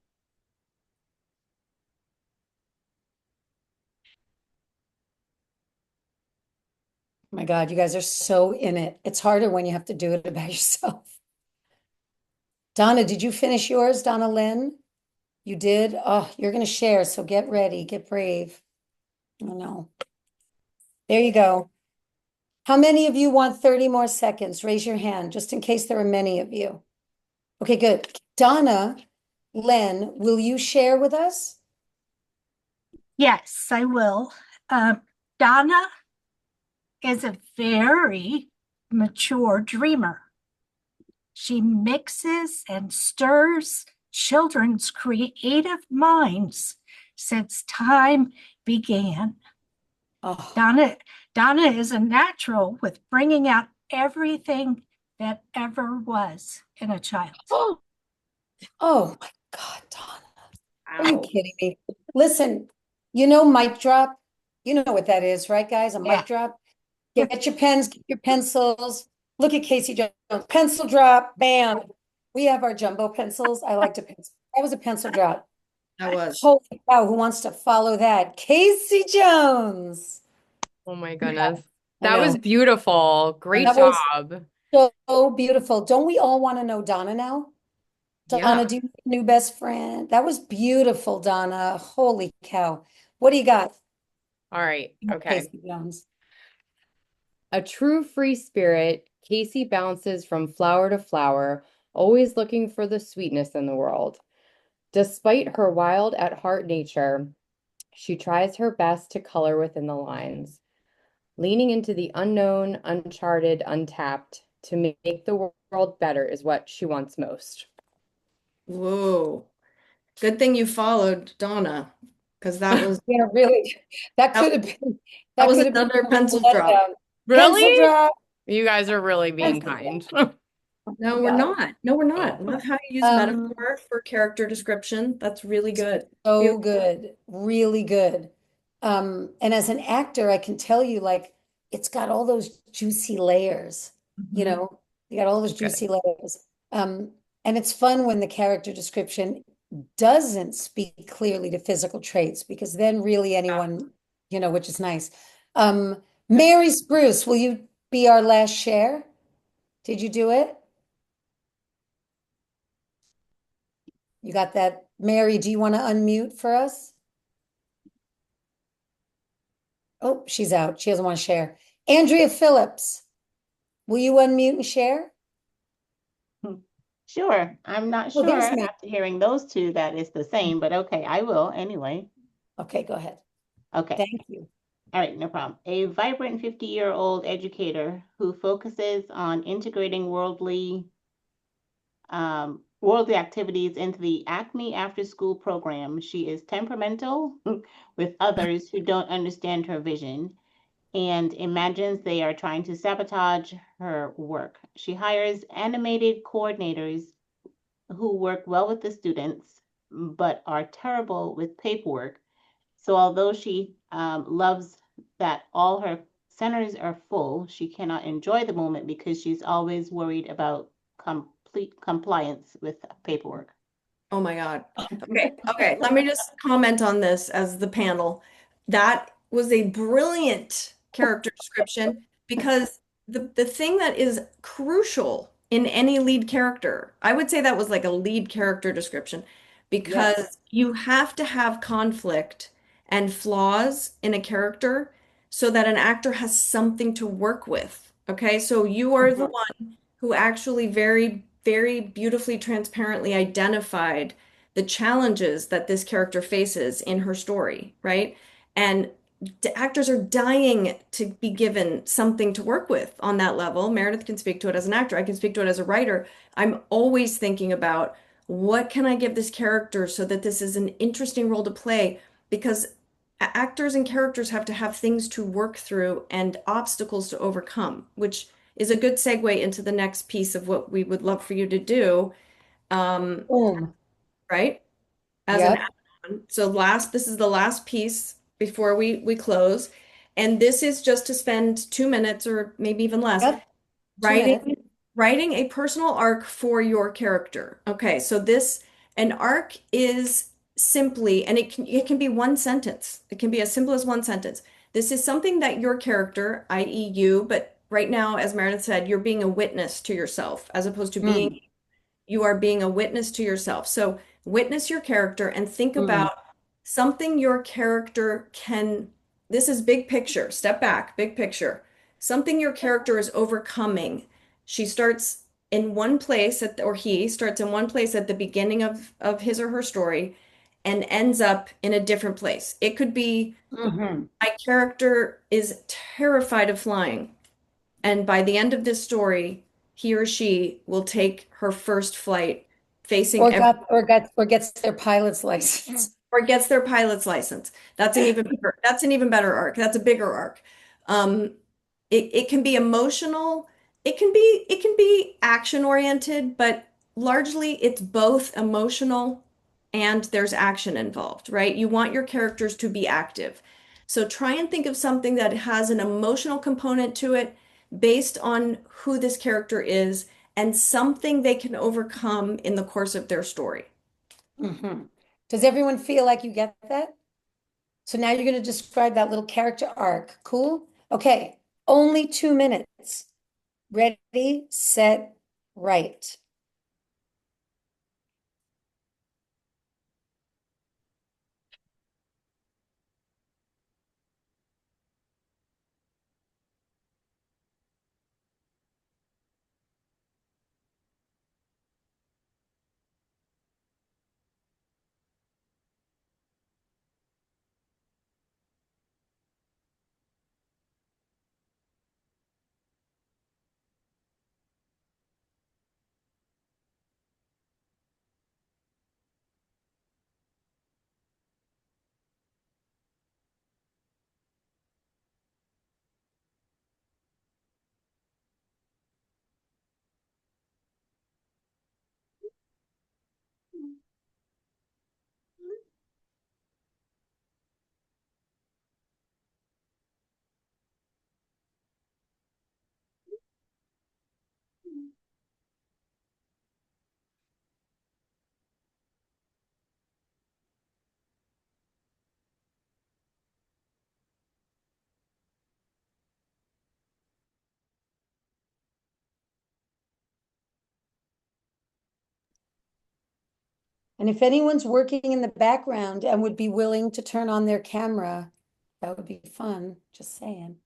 Oh my God, you guys are so in it. It's harder when you have to do it about yourself. Donna, did you finish yours, Donna Lynn? You did? Oh, you're going to share, so get ready, get brave. Oh no. There you go. How many of you want 30 more seconds? Raise your hand, just in case there are many of you. Okay, good. Donna Lynn, will you share with us? Yes, I will. Donna is a very mature dreamer. She mixes and stirs children's creative minds since time began. Oh, Donna is a natural with bringing out everything that ever was in a child. oh my God, Donna. Are you kidding me? Listen, you know, mic drop. You know what that is, right, guys? A Yeah. mic drop. Get your pens, get your pencils. Look at Casey Jones. Pencil drop. Bam. We have our jumbo pencils. I like to pencil. That was a pencil drop. That was. Holy cow, who wants to follow that? Casey Jones. Oh my goodness. I That was know. beautiful. Great That was job. so beautiful. Don't we all want to know Donna now? Yeah. Donna, do you have a new best friend? That was beautiful, Donna. Holy cow. What do you got? All right. Okay. Casey Jones. A true free spirit, Casey bounces from flower to flower, always looking for the sweetness in the world. Despite her wild at heart nature, she tries her best to color within the lines, leaning into the unknown, uncharted, untapped to make the world better is what she wants most. Whoa. Good thing you followed Donna, because that was Yeah, really. That could have been that was could have been another a pencil letdown. drop. Pencil Really? drop. You guys are really being Pencil kind. No, we're Yeah. not. No, we're not. Love how you use metaphor for character description. That's really good. So good. Really good. And as an actor, I can tell you, like, it's got all those juicy layers, you know, you got all those juicy layers. And it's fun when the character description doesn't speak clearly to physical traits, because then really anyone, you know, which is nice. Mary Spruce, will you be our last share? Did you do it? You got that? Mary, do you want to unmute for us? Oh, she's out. She doesn't want to share. Andrea Phillips, will you unmute and share? Sure. I'm not Oh, sure there's me. after hearing those two that it's the same, but okay, I will anyway. Okay, go ahead. Okay. Thank you. All right, no problem. A vibrant 50-year-old educator who focuses on integrating worldly activities into the Acme after-school program. She is temperamental with others who don't understand her vision and imagines they are trying to sabotage her work. She hires animated coordinators who work well with the students, but are terrible with paperwork. So although she loves that all her centers are full, she cannot enjoy the moment because she's always worried about complete compliance with paperwork. Oh my God. Okay. Let me just comment on this as the panel. That was a brilliant character description, because the thing that is crucial in any lead character, I would say that was like a lead character description, because Yes. you have to have conflict and flaws in a character so that an actor has something to work with. Okay, so you are the one who actually very, very beautifully, transparently identified the challenges that this character faces in her story, right? And actors are dying to be given something to work with on that level. Meredith can speak to it as an actor. I can speak to it as a writer. I'm always thinking about, what can I give this character so that this is an interesting role to play? Because actors and characters have to have things to work through and obstacles to overcome, which is a good segue into the next piece of what we would love for you to do. Right? As an Yep. add-on. So this is the last piece before we close. And this is just to spend 2 minutes or maybe even less Yep. 2 minutes. writing a personal arc for your character. Okay, so an arc is simply, and it can be one sentence. It can be as simple as one sentence. This is something that your character, i.e. you, but right now, as Meredith said, you're being a witness to yourself as opposed to you are being a witness to yourself. So witness your character and think about something your character this is big picture, step back, big picture. Something your character is overcoming. She starts in one place or he starts in one place at the beginning of his or her story and ends up in a different place. It could be, my character is terrified of flying, and by the end of this story, he or she will take her first flight facing or gets their pilot's license. Or gets their pilot's license. That's an even better arc. That's a bigger arc. It can be emotional. It can be action oriented, but largely it's both emotional and there's action involved, right? You want your characters to be active. So try and think of something that has an emotional component to it based on who this character is and something they can overcome in the course of their story. Does everyone feel like you get that? So now you're going to describe that little character arc. Cool? Okay, only 2 minutes. Ready, set, write. And if anyone's working in the background and would be willing to turn on their camera, that would be fun. Just saying.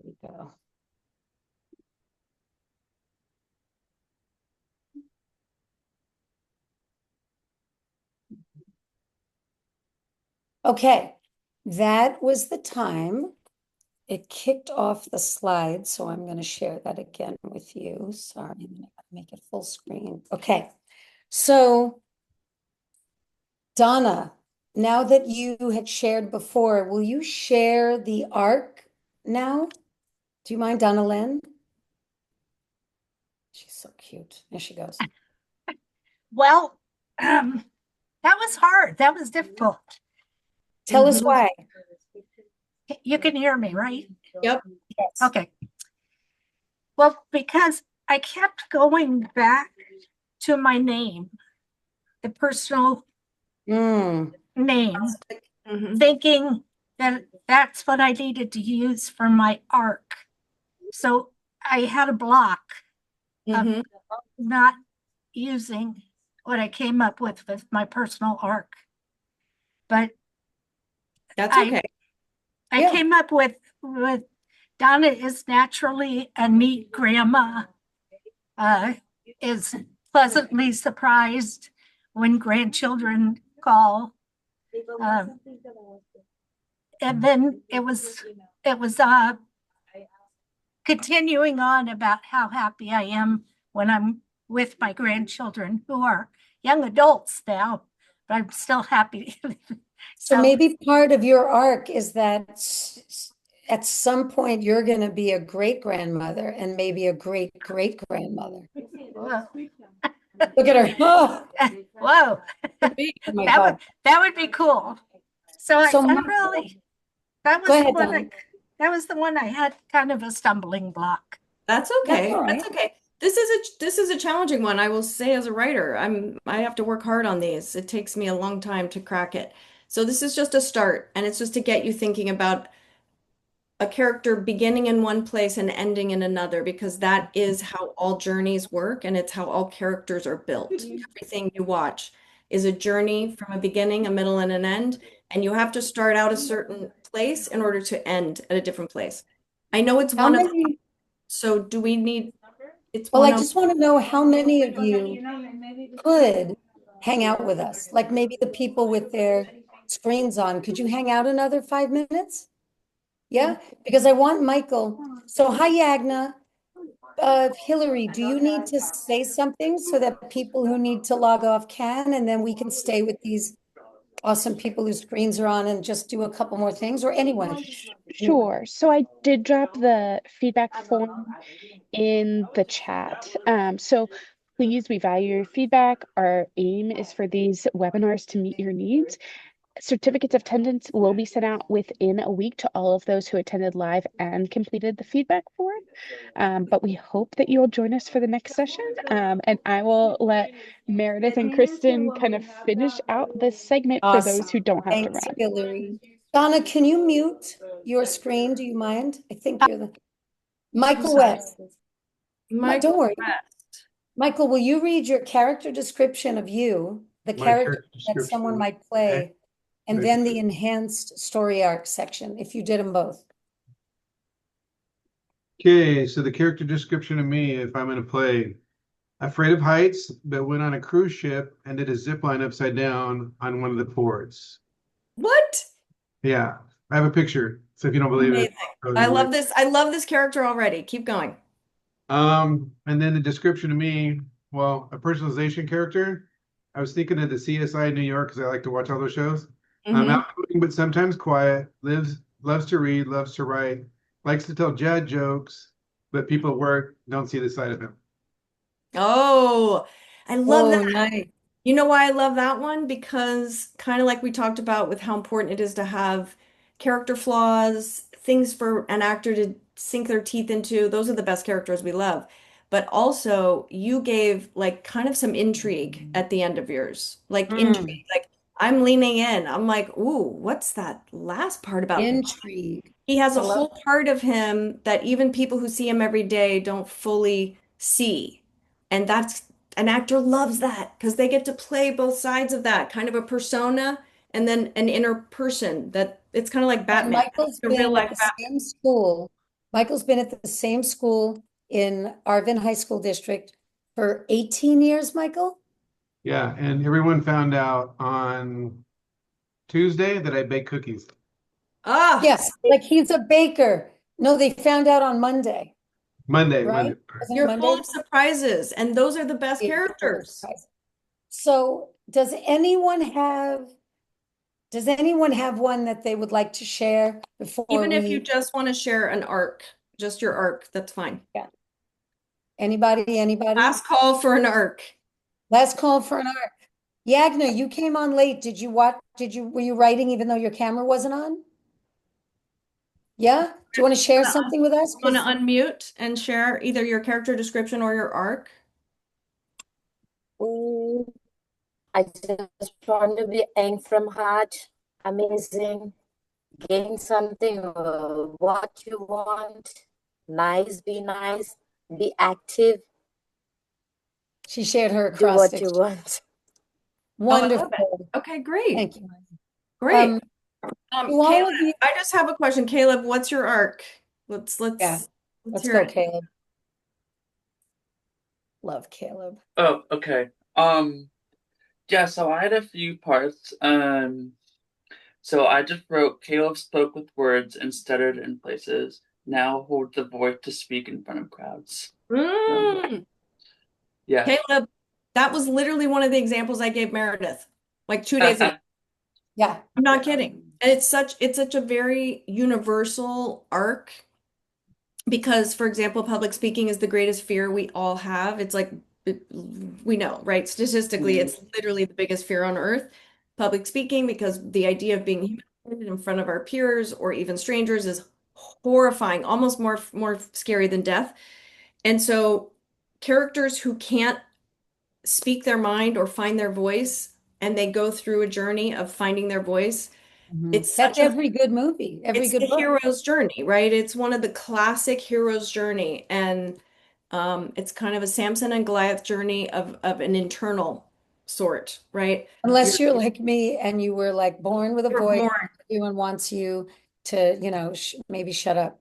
There we go. Okay, that was the time. It kicked off the slide, so I'm going to share that again with you. Sorry, I'm going to make it full screen. Okay, so Donna, now that you had shared before, will you share the arc now? Do you mind, Donna Lynn? She's so cute. There she goes. Well, that was hard. That was difficult. Tell us why. You can hear me, right? Yep. Yes. Okay. Well, because I kept going back to my name, the personal name, thinking that that's what I needed to use for my arc. So I had a block of not using what I came up with my personal arc. But that's okay. I came up with Donna is naturally a neat grandma, is pleasantly surprised when grandchildren call. And then it was continuing on about how happy I am when I'm with my grandchildren, who are young adults now, but I'm still happy. So maybe part of your arc is that at some point you're going to be a great grandmother and maybe a great great grandmother. Look at her. Oh. Whoa. Oh God. That would be cool. So that was the one I had kind of a stumbling block. That's okay. That's okay. This is a challenging one. I will say, as a writer, I have to work hard on these. It takes me a long time to crack it. So this is just a start, and it's just to get you thinking about a character beginning in one place and ending in another, because that is how all journeys work, and it's how all characters are built. Everything you watch is a journey from a beginning, a middle, and an end, and you have to start out a certain place in order to end at a different place. I know it's How one of many, so do we need it's well, I one of just want to know how many of you could hang out with us? Like maybe the people with their screens on, could you hang out another 5 minutes? Yeah, because I want Michael. So hi, Yagna. Hillary, do you need to say something so that people who need to log off can, and then we can stay with these awesome people whose screens are on and just do a couple more things, or anyone? Sure. So I did drop the feedback form in the chat. So please, we value your feedback. Our aim is for these webinars to meet your needs. Certificates of attendance will be sent out within a week to all of those who attended live and completed the feedback form. But we hope that you'll join us for the next session. And I will let Meredith and Kristin kind of finish out this segment for Awesome. those who don't have to Thanks, run. Hillary. Donna, can you mute your screen? Do you mind? I think you're the Michael West. Don't worry. Michael, will you read your character description of you, the character that someone might play, and then the enhanced story arc section, if you did them both? Okay, so the character description of me, if I'm going to play afraid of heights, but went on a cruise ship and did a zip line upside down on one of the ports. What? Yeah, I have a picture. So if you don't believe it, I love this. I love this character already. Keep going. And then the description of me, well, a personalization character. I was thinking of the CSI New York because I like to watch all those shows. I'm outgoing but sometimes quiet, loves to read, loves to write, likes to tell dad jokes, but people at work don't see the side of him. Oh, I love that. Nice. You know why I love that one? Because kind of like we talked about with how important it is to have character flaws, things for an actor to sink their teeth into. Those are the best characters we love. But also, you gave like kind of some intrigue at the end of yours. Like intrigue. Like I'm leaning in. I'm like, ooh, what's that last part about? Intrigue. He has a whole part of him that even people who see him every day don't fully see. And that's an actor loves that because they get to play both sides of that, kind of a persona and then an inner person that it's kind of like Batman. Michael's A been real at life the same school. Michael's been at the same school in Arvin High School District for 18 years, Michael? Yeah, and everyone found out on Tuesday that I bake cookies. Ah, yes, like he's a baker. No, they found out on Monday. Monday, right? Monday. You're Monday? full of surprises, and those are the best characters. So does anyone have one that they would like to share before Even if we... you just want to share an arc, just your arc, that's fine. Yeah. Anybody? Last call for an arc. Last call for an arc. Yagna, you came on late. Were you writing even though your camera wasn't on? Yeah? Do you want to share something with us? Want to unmute and share either your character description or your arc? I just want to be aimed from heart, amazing, gain something, what you want, nice, be active. She shared her do what acrostics. you want. Wonderful. Okay, great. Thank you. Great. Caleb, I just have a question. Caleb, what's your arc? Let's let's hear go, it. Caleb. Love Caleb. Oh, okay. Yeah, so I had a few parts. So I just wrote Caleb spoke with words and stuttered in places. Now hold the voice to speak in front of crowds. Yeah. Caleb, that was literally one of the examples I gave Meredith like 2 days ago. Yeah. I'm not kidding. And it's such a very universal arc because, for example, public speaking is the greatest fear we all have. It's like, we know, right? Statistically, it's literally the biggest fear on earth, public speaking, because the idea of being humiliated in front of our peers or even strangers is horrifying, almost more scary than death. And so characters who can't speak their mind or find their voice and they go through a journey of finding their voice. It's That's such a every good movie, every it's good the book. hero's journey, right? It's one of the classic hero's journey, and it's kind of a Samson and Goliath journey of an internal sort, right? Unless you're like me and you were like born with a You're voice, born. everyone wants you to, maybe shut up.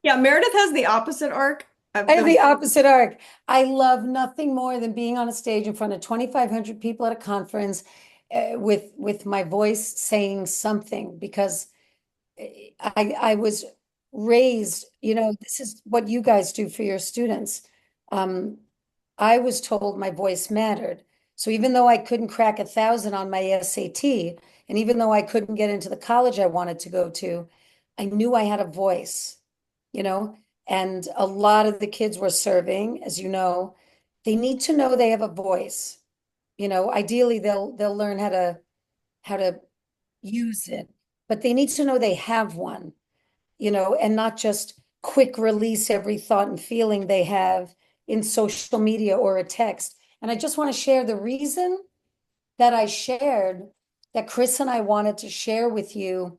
Yeah, Meredith has the opposite arc. I have the opposite arc. I love nothing more than being on a stage in front of 2,500 people at a conference with my voice saying something, because I was raised, this is what you guys do for your students. I was told my voice mattered. So even though I couldn't crack 1,000 on my SAT, and even though I couldn't get into the college I wanted to go to, I knew I had a voice, and a lot of the kids we're serving, as you know, they need to know they have a voice. Ideally they'll learn how to use it, but they need to know they have one, and not just quick release every thought and feeling they have in social media or a text. And I just want to share the reason that I shared that Chris and I wanted to share with you,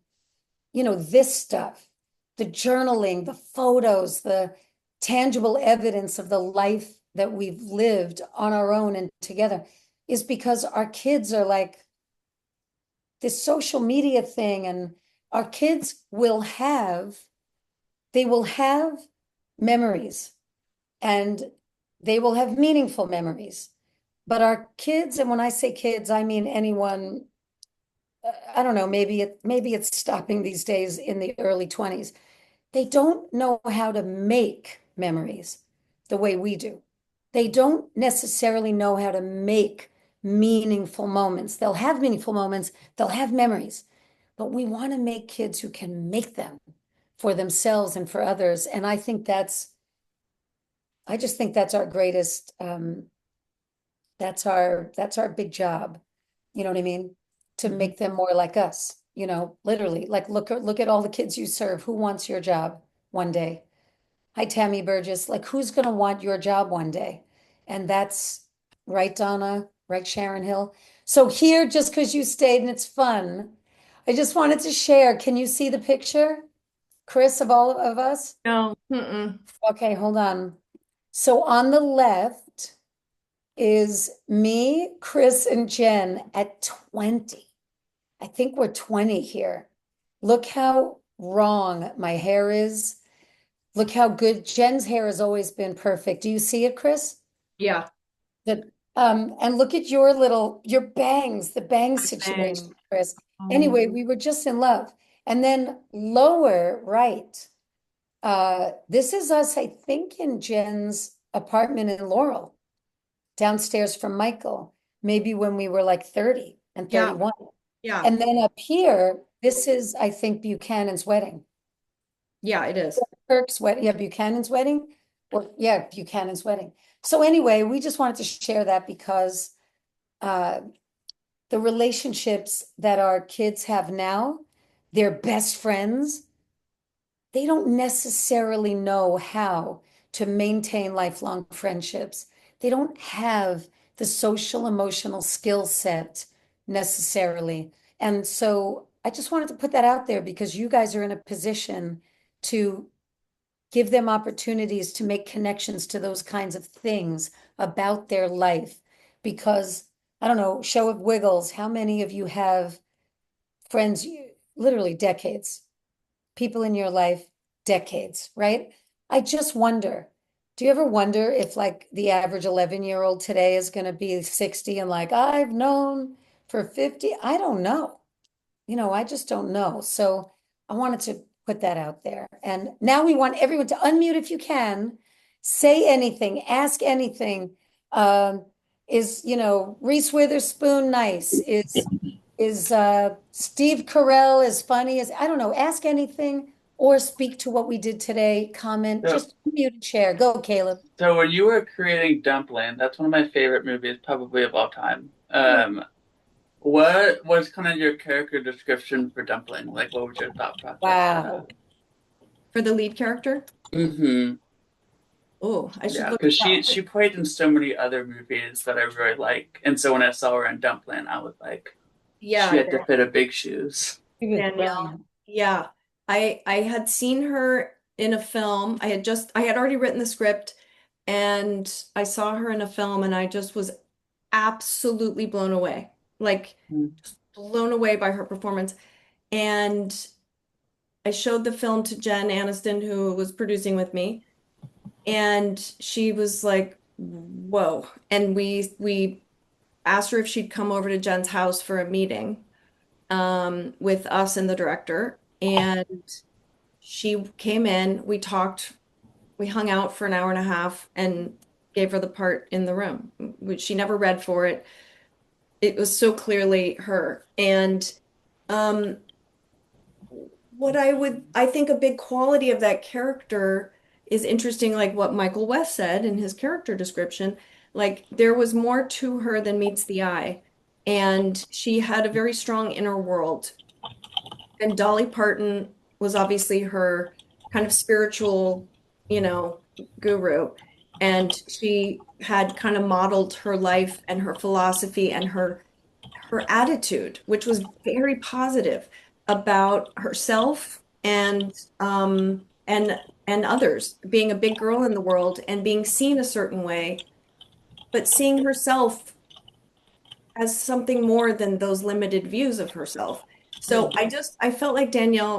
this stuff, the journaling, the photos, the tangible evidence of the life that we've lived on our own and together, is because our kids are like this social media thing, and our kids they will have memories, and they will have meaningful memories. But our kids, and when I say kids, I mean anyone, I don't know, maybe it's stopping these days in the early 20s. They don't know how to make memories the way we do. They don't necessarily know how to make meaningful moments. They'll have meaningful moments, they'll have memories, but we want to make kids who can make them for themselves and for others. And I just think that's our greatest, that's our big job. You know what I mean? To make them more like us, literally. Like look at all the kids you serve. Who wants your job one day? Hi, Tammy Burgess. Like, who's gonna want your job one day? And that's right, Donna, right, Sharon Hill. So here, just because you stayed and it's fun, I just wanted to share. Can you see the picture, Chris, of all of us? No. Okay, hold on. So on the left is me, Chris, and Jen at 20. I think we're 20 here. Look how wrong my hair is. Look how good Jen's hair has always been perfect. Do you see it, Chris? Yeah. And look at your bangs, the bang situation, Chris. Anyway, we were just in love. And then lower right, this is us, I think, in Jen's apartment in Laurel, downstairs from Michael, maybe when we were like 30 and 31. Yeah. And then up here, this is, I think, Buchanan's wedding. Yeah, it is. Kirk's wedding. Yeah, Buchanan's wedding. Buchanan's wedding. So anyway, we just wanted to share that because the relationships that our kids have now, their best friends, they don't necessarily know how to maintain lifelong friendships. They don't have the social emotional skill set necessarily. And so I just wanted to put that out there because you guys are in a position to give them opportunities to make connections to those kinds of things about their life. Because, I don't know, show of wiggles, how many of you have friends, literally decades, people in your life, decades, right? I just wonder, do you ever wonder if like the average 11-year-old today is going to be 60 and like, I've known for 50? I don't know. I just don't know. So I wanted to put that out there. And now we want everyone to unmute if you can, say anything, ask anything. Is, Reese Witherspoon nice? Is Steve Carell as funny as, I don't know, ask anything or speak to what we did today, comment, just mute and share. Go, Caleb. So when you were creating Dumplin, that's one of my favorite movies, probably of all time. What was kind of your character description for Dumplin? Like, what was your thought process? Wow. For the lead character? Mm-hmm. Oh, I should Yeah, look because it up. she played in so many other movies that I really like, and so when I saw her in Dumplin, I was like, she Yeah, had to fit a big shoes. Danielle. Yeah. I had seen her in a film. I had already written the script and I saw her in a film and I just was absolutely blown away. Like just blown away by her performance. And I showed the film to Jen Aniston, who was producing with me, and she was like, "Whoa!" And we asked her if she'd come over to Jen's house for a meeting with us and the director, and she came in. We talked. We hung out for an hour and a half and gave her the part in the room, which she never read for it. It was so clearly her, and um, I think a big quality of that character is interesting, like what Michael West said in his character description. Like there was more to her than meets the eye. And she had a very strong inner world. And Dolly Parton was obviously her kind of spiritual, guru. And she had kind of modeled her life and her philosophy and her attitude, which was very positive about herself and others, being a big girl in the world and being seen a certain way, but seeing herself as something more than those limited views of herself. So I felt like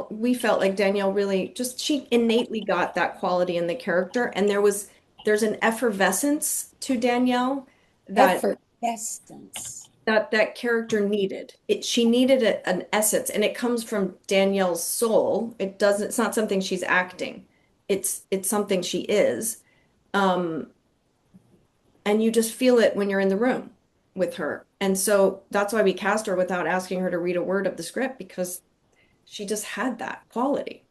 we felt like Danielle really just, she innately got that quality in the character. And there's an effervescence to Danielle that Effervescence. that character needed. She needed an essence, and it comes from Danielle's soul. It's not something she's acting. It's something she is. And you just feel it when you're in the room with her. And so that's why we cast her without asking her to read a word of the script, because she just had that quality.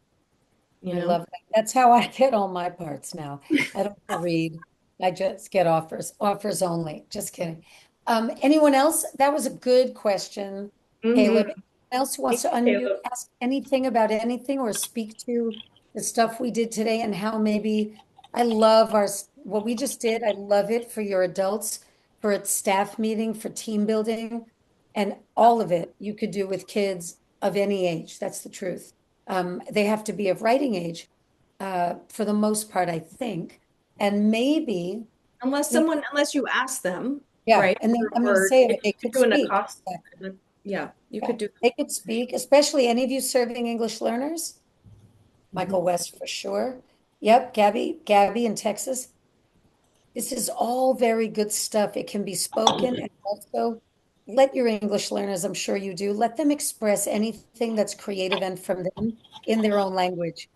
I love that. That's how I get all my parts now. I don't read. I just get offers only. Just kidding. Anyone else? That was a good question, Caleb. Anyone else who wants to unmute, ask anything about anything or speak to the stuff we did today and how maybe I love what we just did. I love it for your adults, for its staff meeting, for team building, and all of it you could do with kids of any age. That's the truth. They have to be of writing age, for the most part, I think. And maybe unless you ask them, yeah, right? and then I'm going to say it, they could speak. Yeah, you could do. They could speak, especially any of you serving English learners. Michael West for sure. Yep, Gabby in Texas. This is all very good stuff. It can be spoken, and also let your English learners, I'm sure you do, let them express anything that's creative and from them in their own language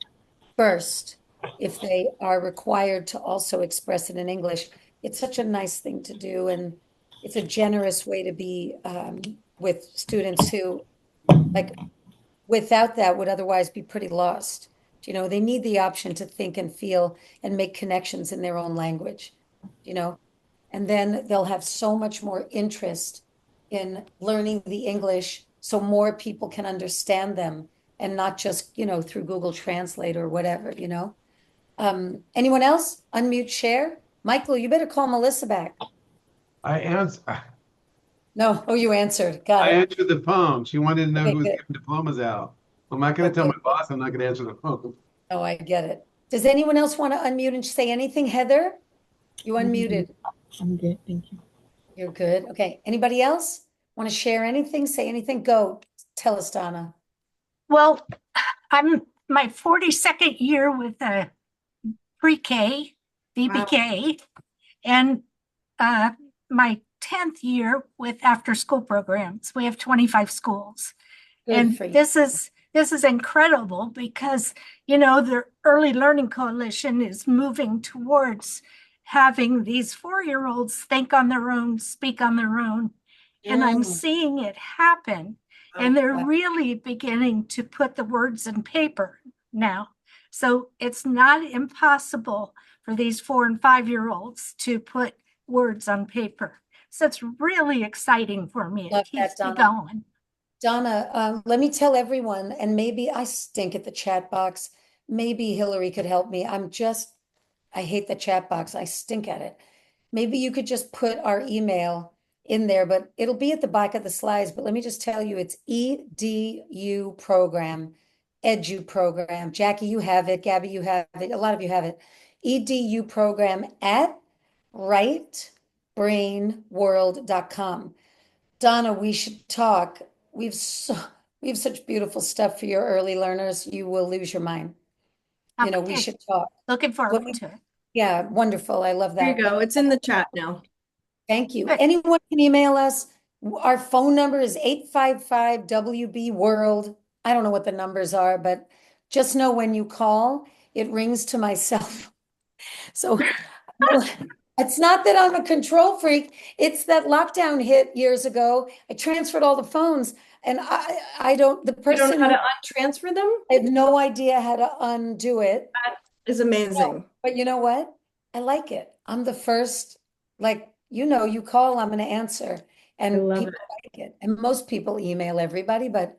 first, if they are required to also express it in English. It's such a nice thing to do, and it's a generous way to be with students who, like, without that would otherwise be pretty lost. They need the option to think and feel and make connections in their own language, and then they'll have so much more interest in learning the English so more people can understand them and not just, through Google Translate or whatever. Anyone else? Unmute, share. Michael, you better call Melissa back. I answered. No, you answered. Got I it. answered the phone. She wanted to know who was good. giving diplomas out. I'm not going to tell my boss I'm not going to answer the phone. Oh, I get it. Does anyone else want to unmute and say anything? Heather, you unmuted. I'm good, thank you. You're good. Okay. Anybody else want to share anything? Say anything? Go. Tell us, Donna. Well, I'm my 42nd year with a pre-K, VBK, and my 10th year with after-school programs. We have 25 schools. Good and this is incredible because, the Early Learning Coalition is moving towards having these 4-year-olds think on their own, speak on their own. And I'm seeing it happen. And they're really beginning to put the words in paper now. So it's not impossible for these 4- and 5-year-olds to put words on paper. So it's really exciting for me. It keeps me going. Donna, let me tell everyone, and maybe I stink at the chat box. Maybe Hillary could help me. I hate the chat box. I stink at it. Maybe you could just put our email in there, but it'll be at the back of the slides. But let me just tell you, it's EDU program, edu program. Jackie, you have it. Gabby, you have it. A lot of you have it. EDU program at rightbrainworld.com. Donna, we should talk. We have such beautiful stuff for your early learners. You will lose your mind. You know, we Okay. should talk. Looking forward to it. Yeah, wonderful. I love There you that. go. It's in the chat now. Thank you. Anyone can email us. Our phone number is 855-WB World. I don't know what the numbers are, but just know when you call, it rings to my cell phone. So it's not that I'm a control freak. It's that lockdown hit years ago. I transferred all the phones and I don't, the You don't person know how who, to untransfer them? I have no idea how to undo it. That is amazing. No, but you know what? I like it. I'm the first, like, you know, you call, I'm going to answer. And love people like it. And most people email everybody, but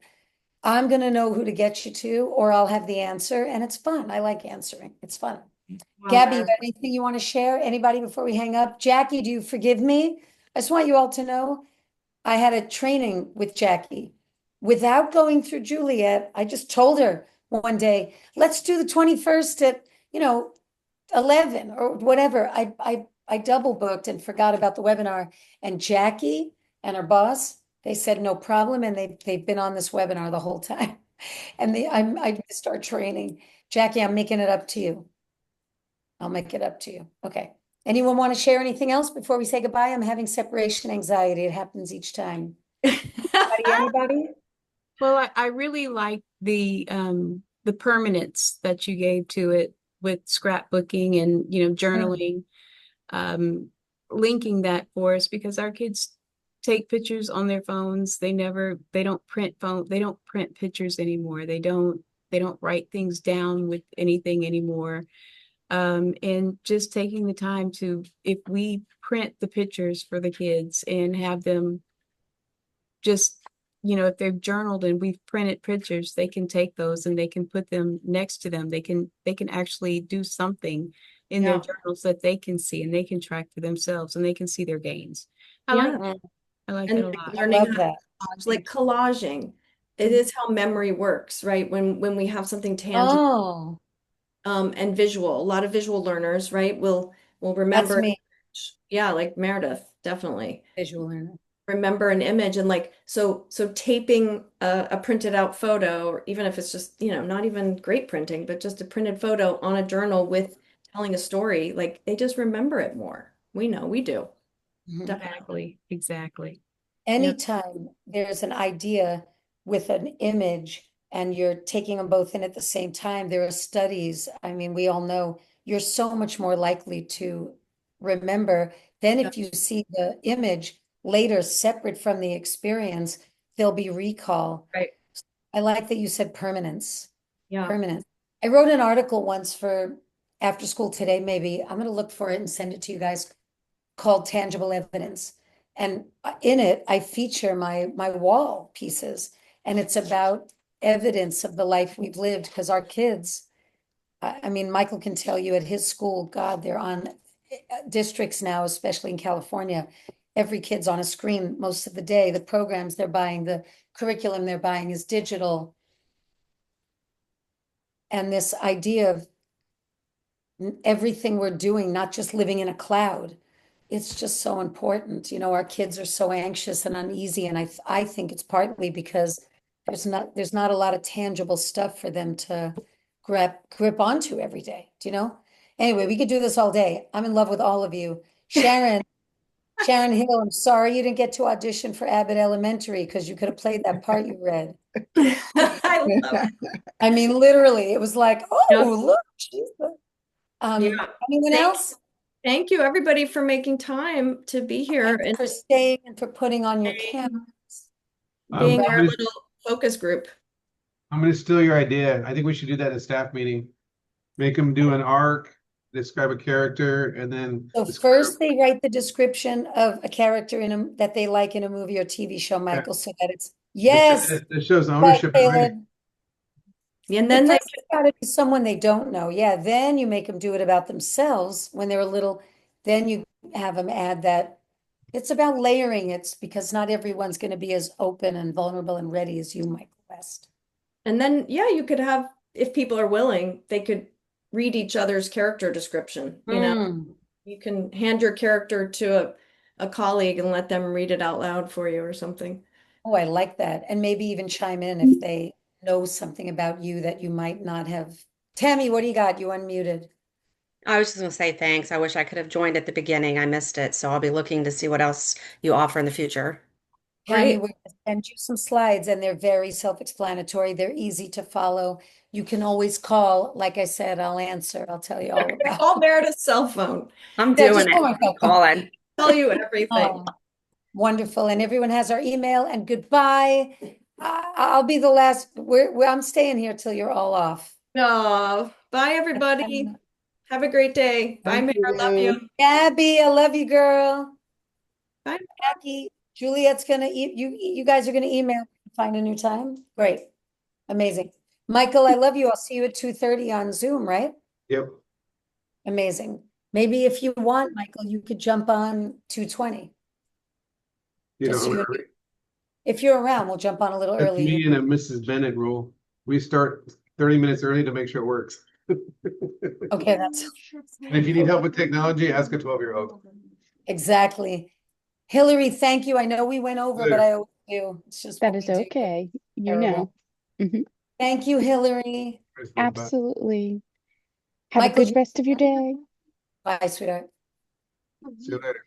I'm going to know who to get you to, or I'll have the answer. And it's fun. I like answering. It's fun. Wow. Gabby, you got anything you want to share? Anybody before we hang up? Jackie, do you forgive me? I just want you all to know I had a training with Jackie. Without going through Juliet, I just told her one day, let's do the 21st at, 11 or whatever. I double booked and forgot about the webinar. And Jackie and her boss, they said no problem. And they've been on this webinar the whole time. And I missed our training. Jackie, I'm making it up to you. I'll make it up to you. Okay. Anyone want to share anything else before we say goodbye? I'm having separation anxiety. It happens each time. Anybody? Well, I really like the permanence that you gave to it with scrapbooking and journaling, linking that for us because our kids take pictures on their phones. They don't print pictures anymore. They don't write things down with anything anymore. And just taking the time to, if we print the pictures for the kids and have them just, if they've journaled and we've printed pictures, they can take those and they can put them next to them. They can actually do something in their journals that they can see and they can track for themselves and they can see their gains. I like it a lot. Learning how to collage, like collaging. It is how memory works, right? When we have something tangible. And visual, a lot of visual learners, right? Will remember. That's me. Yeah, like Meredith, definitely. Visual learner. Remember an image and so taping a printed out photo, or even if it's just, not even great printing, but just a printed photo on a journal with telling a story, like they just remember it more. We know, we do. Exactly. Anytime there's an idea with an image and you're taking them both in at the same time, there are studies. I mean, we all know you're so much more likely to remember than if you see the image later separate from the experience, there'll be recall. Right. I like that you said permanence. Yeah. Permanence. I wrote an article once for After School Today, maybe. I'm going to look for it and send it to you guys, called Tangible Evidence. And in it, I feature my wall pieces. And it's about evidence of the life we've lived, because our kids, I mean, Michael can tell you at his school, God, they're on districts now, especially in California. Every kid's on a screen most of the day. The programs they're buying, the curriculum they're buying is digital. And this idea of everything we're doing, not just living in a cloud, it's just so important. Our kids are so anxious and uneasy. And I think it's partly because there's not a lot of tangible stuff for them to grip onto every day. Do you know? Anyway, we could do this all day. I'm in love with all of you. Sharon Hill, I'm sorry you didn't get to audition for Abbott Elementary because you could have played that part you read. I love it. I mean, literally, it was like, look, she's the. Anyone else? Thank you, everybody, for making time to be here and for staying and for putting on your cameras. Being our little focus group. I'm going to steal your idea. I think we should do that at a staff meeting. Make them do an arc, describe a character, and then. So first they write the description of a character that they like in a movie or TV show, Michael, so that it's, yes. It shows ownership. And The then they person's got to be someone they don't know. Yeah, then you make them do it about themselves when they're a little, then you have them add that. It's about layering. It's because not everyone's going to be as open and vulnerable and ready as you, Michael West. And then, yeah, you could have, if people are willing, they could read each other's character description. You know, you can hand your character to a colleague and let them read it out loud for you or something. Oh, I like that. And maybe even chime in if they know something about you that you might not have. Tammy, what do you got? You unmuted. I was just going to say thanks. I wish I could have joined at the beginning. I missed it. So I'll be looking to see what else you offer in the future. Tammy, Great. we're going to send you some slides and they're very self-explanatory. They're easy to follow. You can always call. Like I said, I'll answer. I'll tell you all about Call Meredith's cell phone. I'm Yeah, doing just call my it. cell phone. Calling. Tell you everything. Oh, wonderful. And everyone has our email and goodbye. I'll be the last. I'm staying here till you're all off. Oh, bye everybody. Have a great day. Bye, Thank Mary. Love you. you. Gabby, I love you, girl. Bye. Jackie, Juliet's gonna you guys are gonna email, find a new time. Great. Amazing. Michael, I love you. I'll see you at 2:30 on Zoom, right? Yep. Amazing. Maybe if you want, Michael, you could jump on 2:20. You Just know, you and me. If you're around, we'll jump on a little that's early. me and a Mrs. Bennett rule. We start 30 minutes early to make sure it works. Okay, that's And if you need help with technology, ask a 12-year-old. exactly. Hillary, thank you. I know we went over, but I always do. It's just That what is we do. okay. You Terrible. know. Mhm. Thank you, Hillary. Absolutely. Have a Michael, good rest of your day. bye, sweetheart. See you later.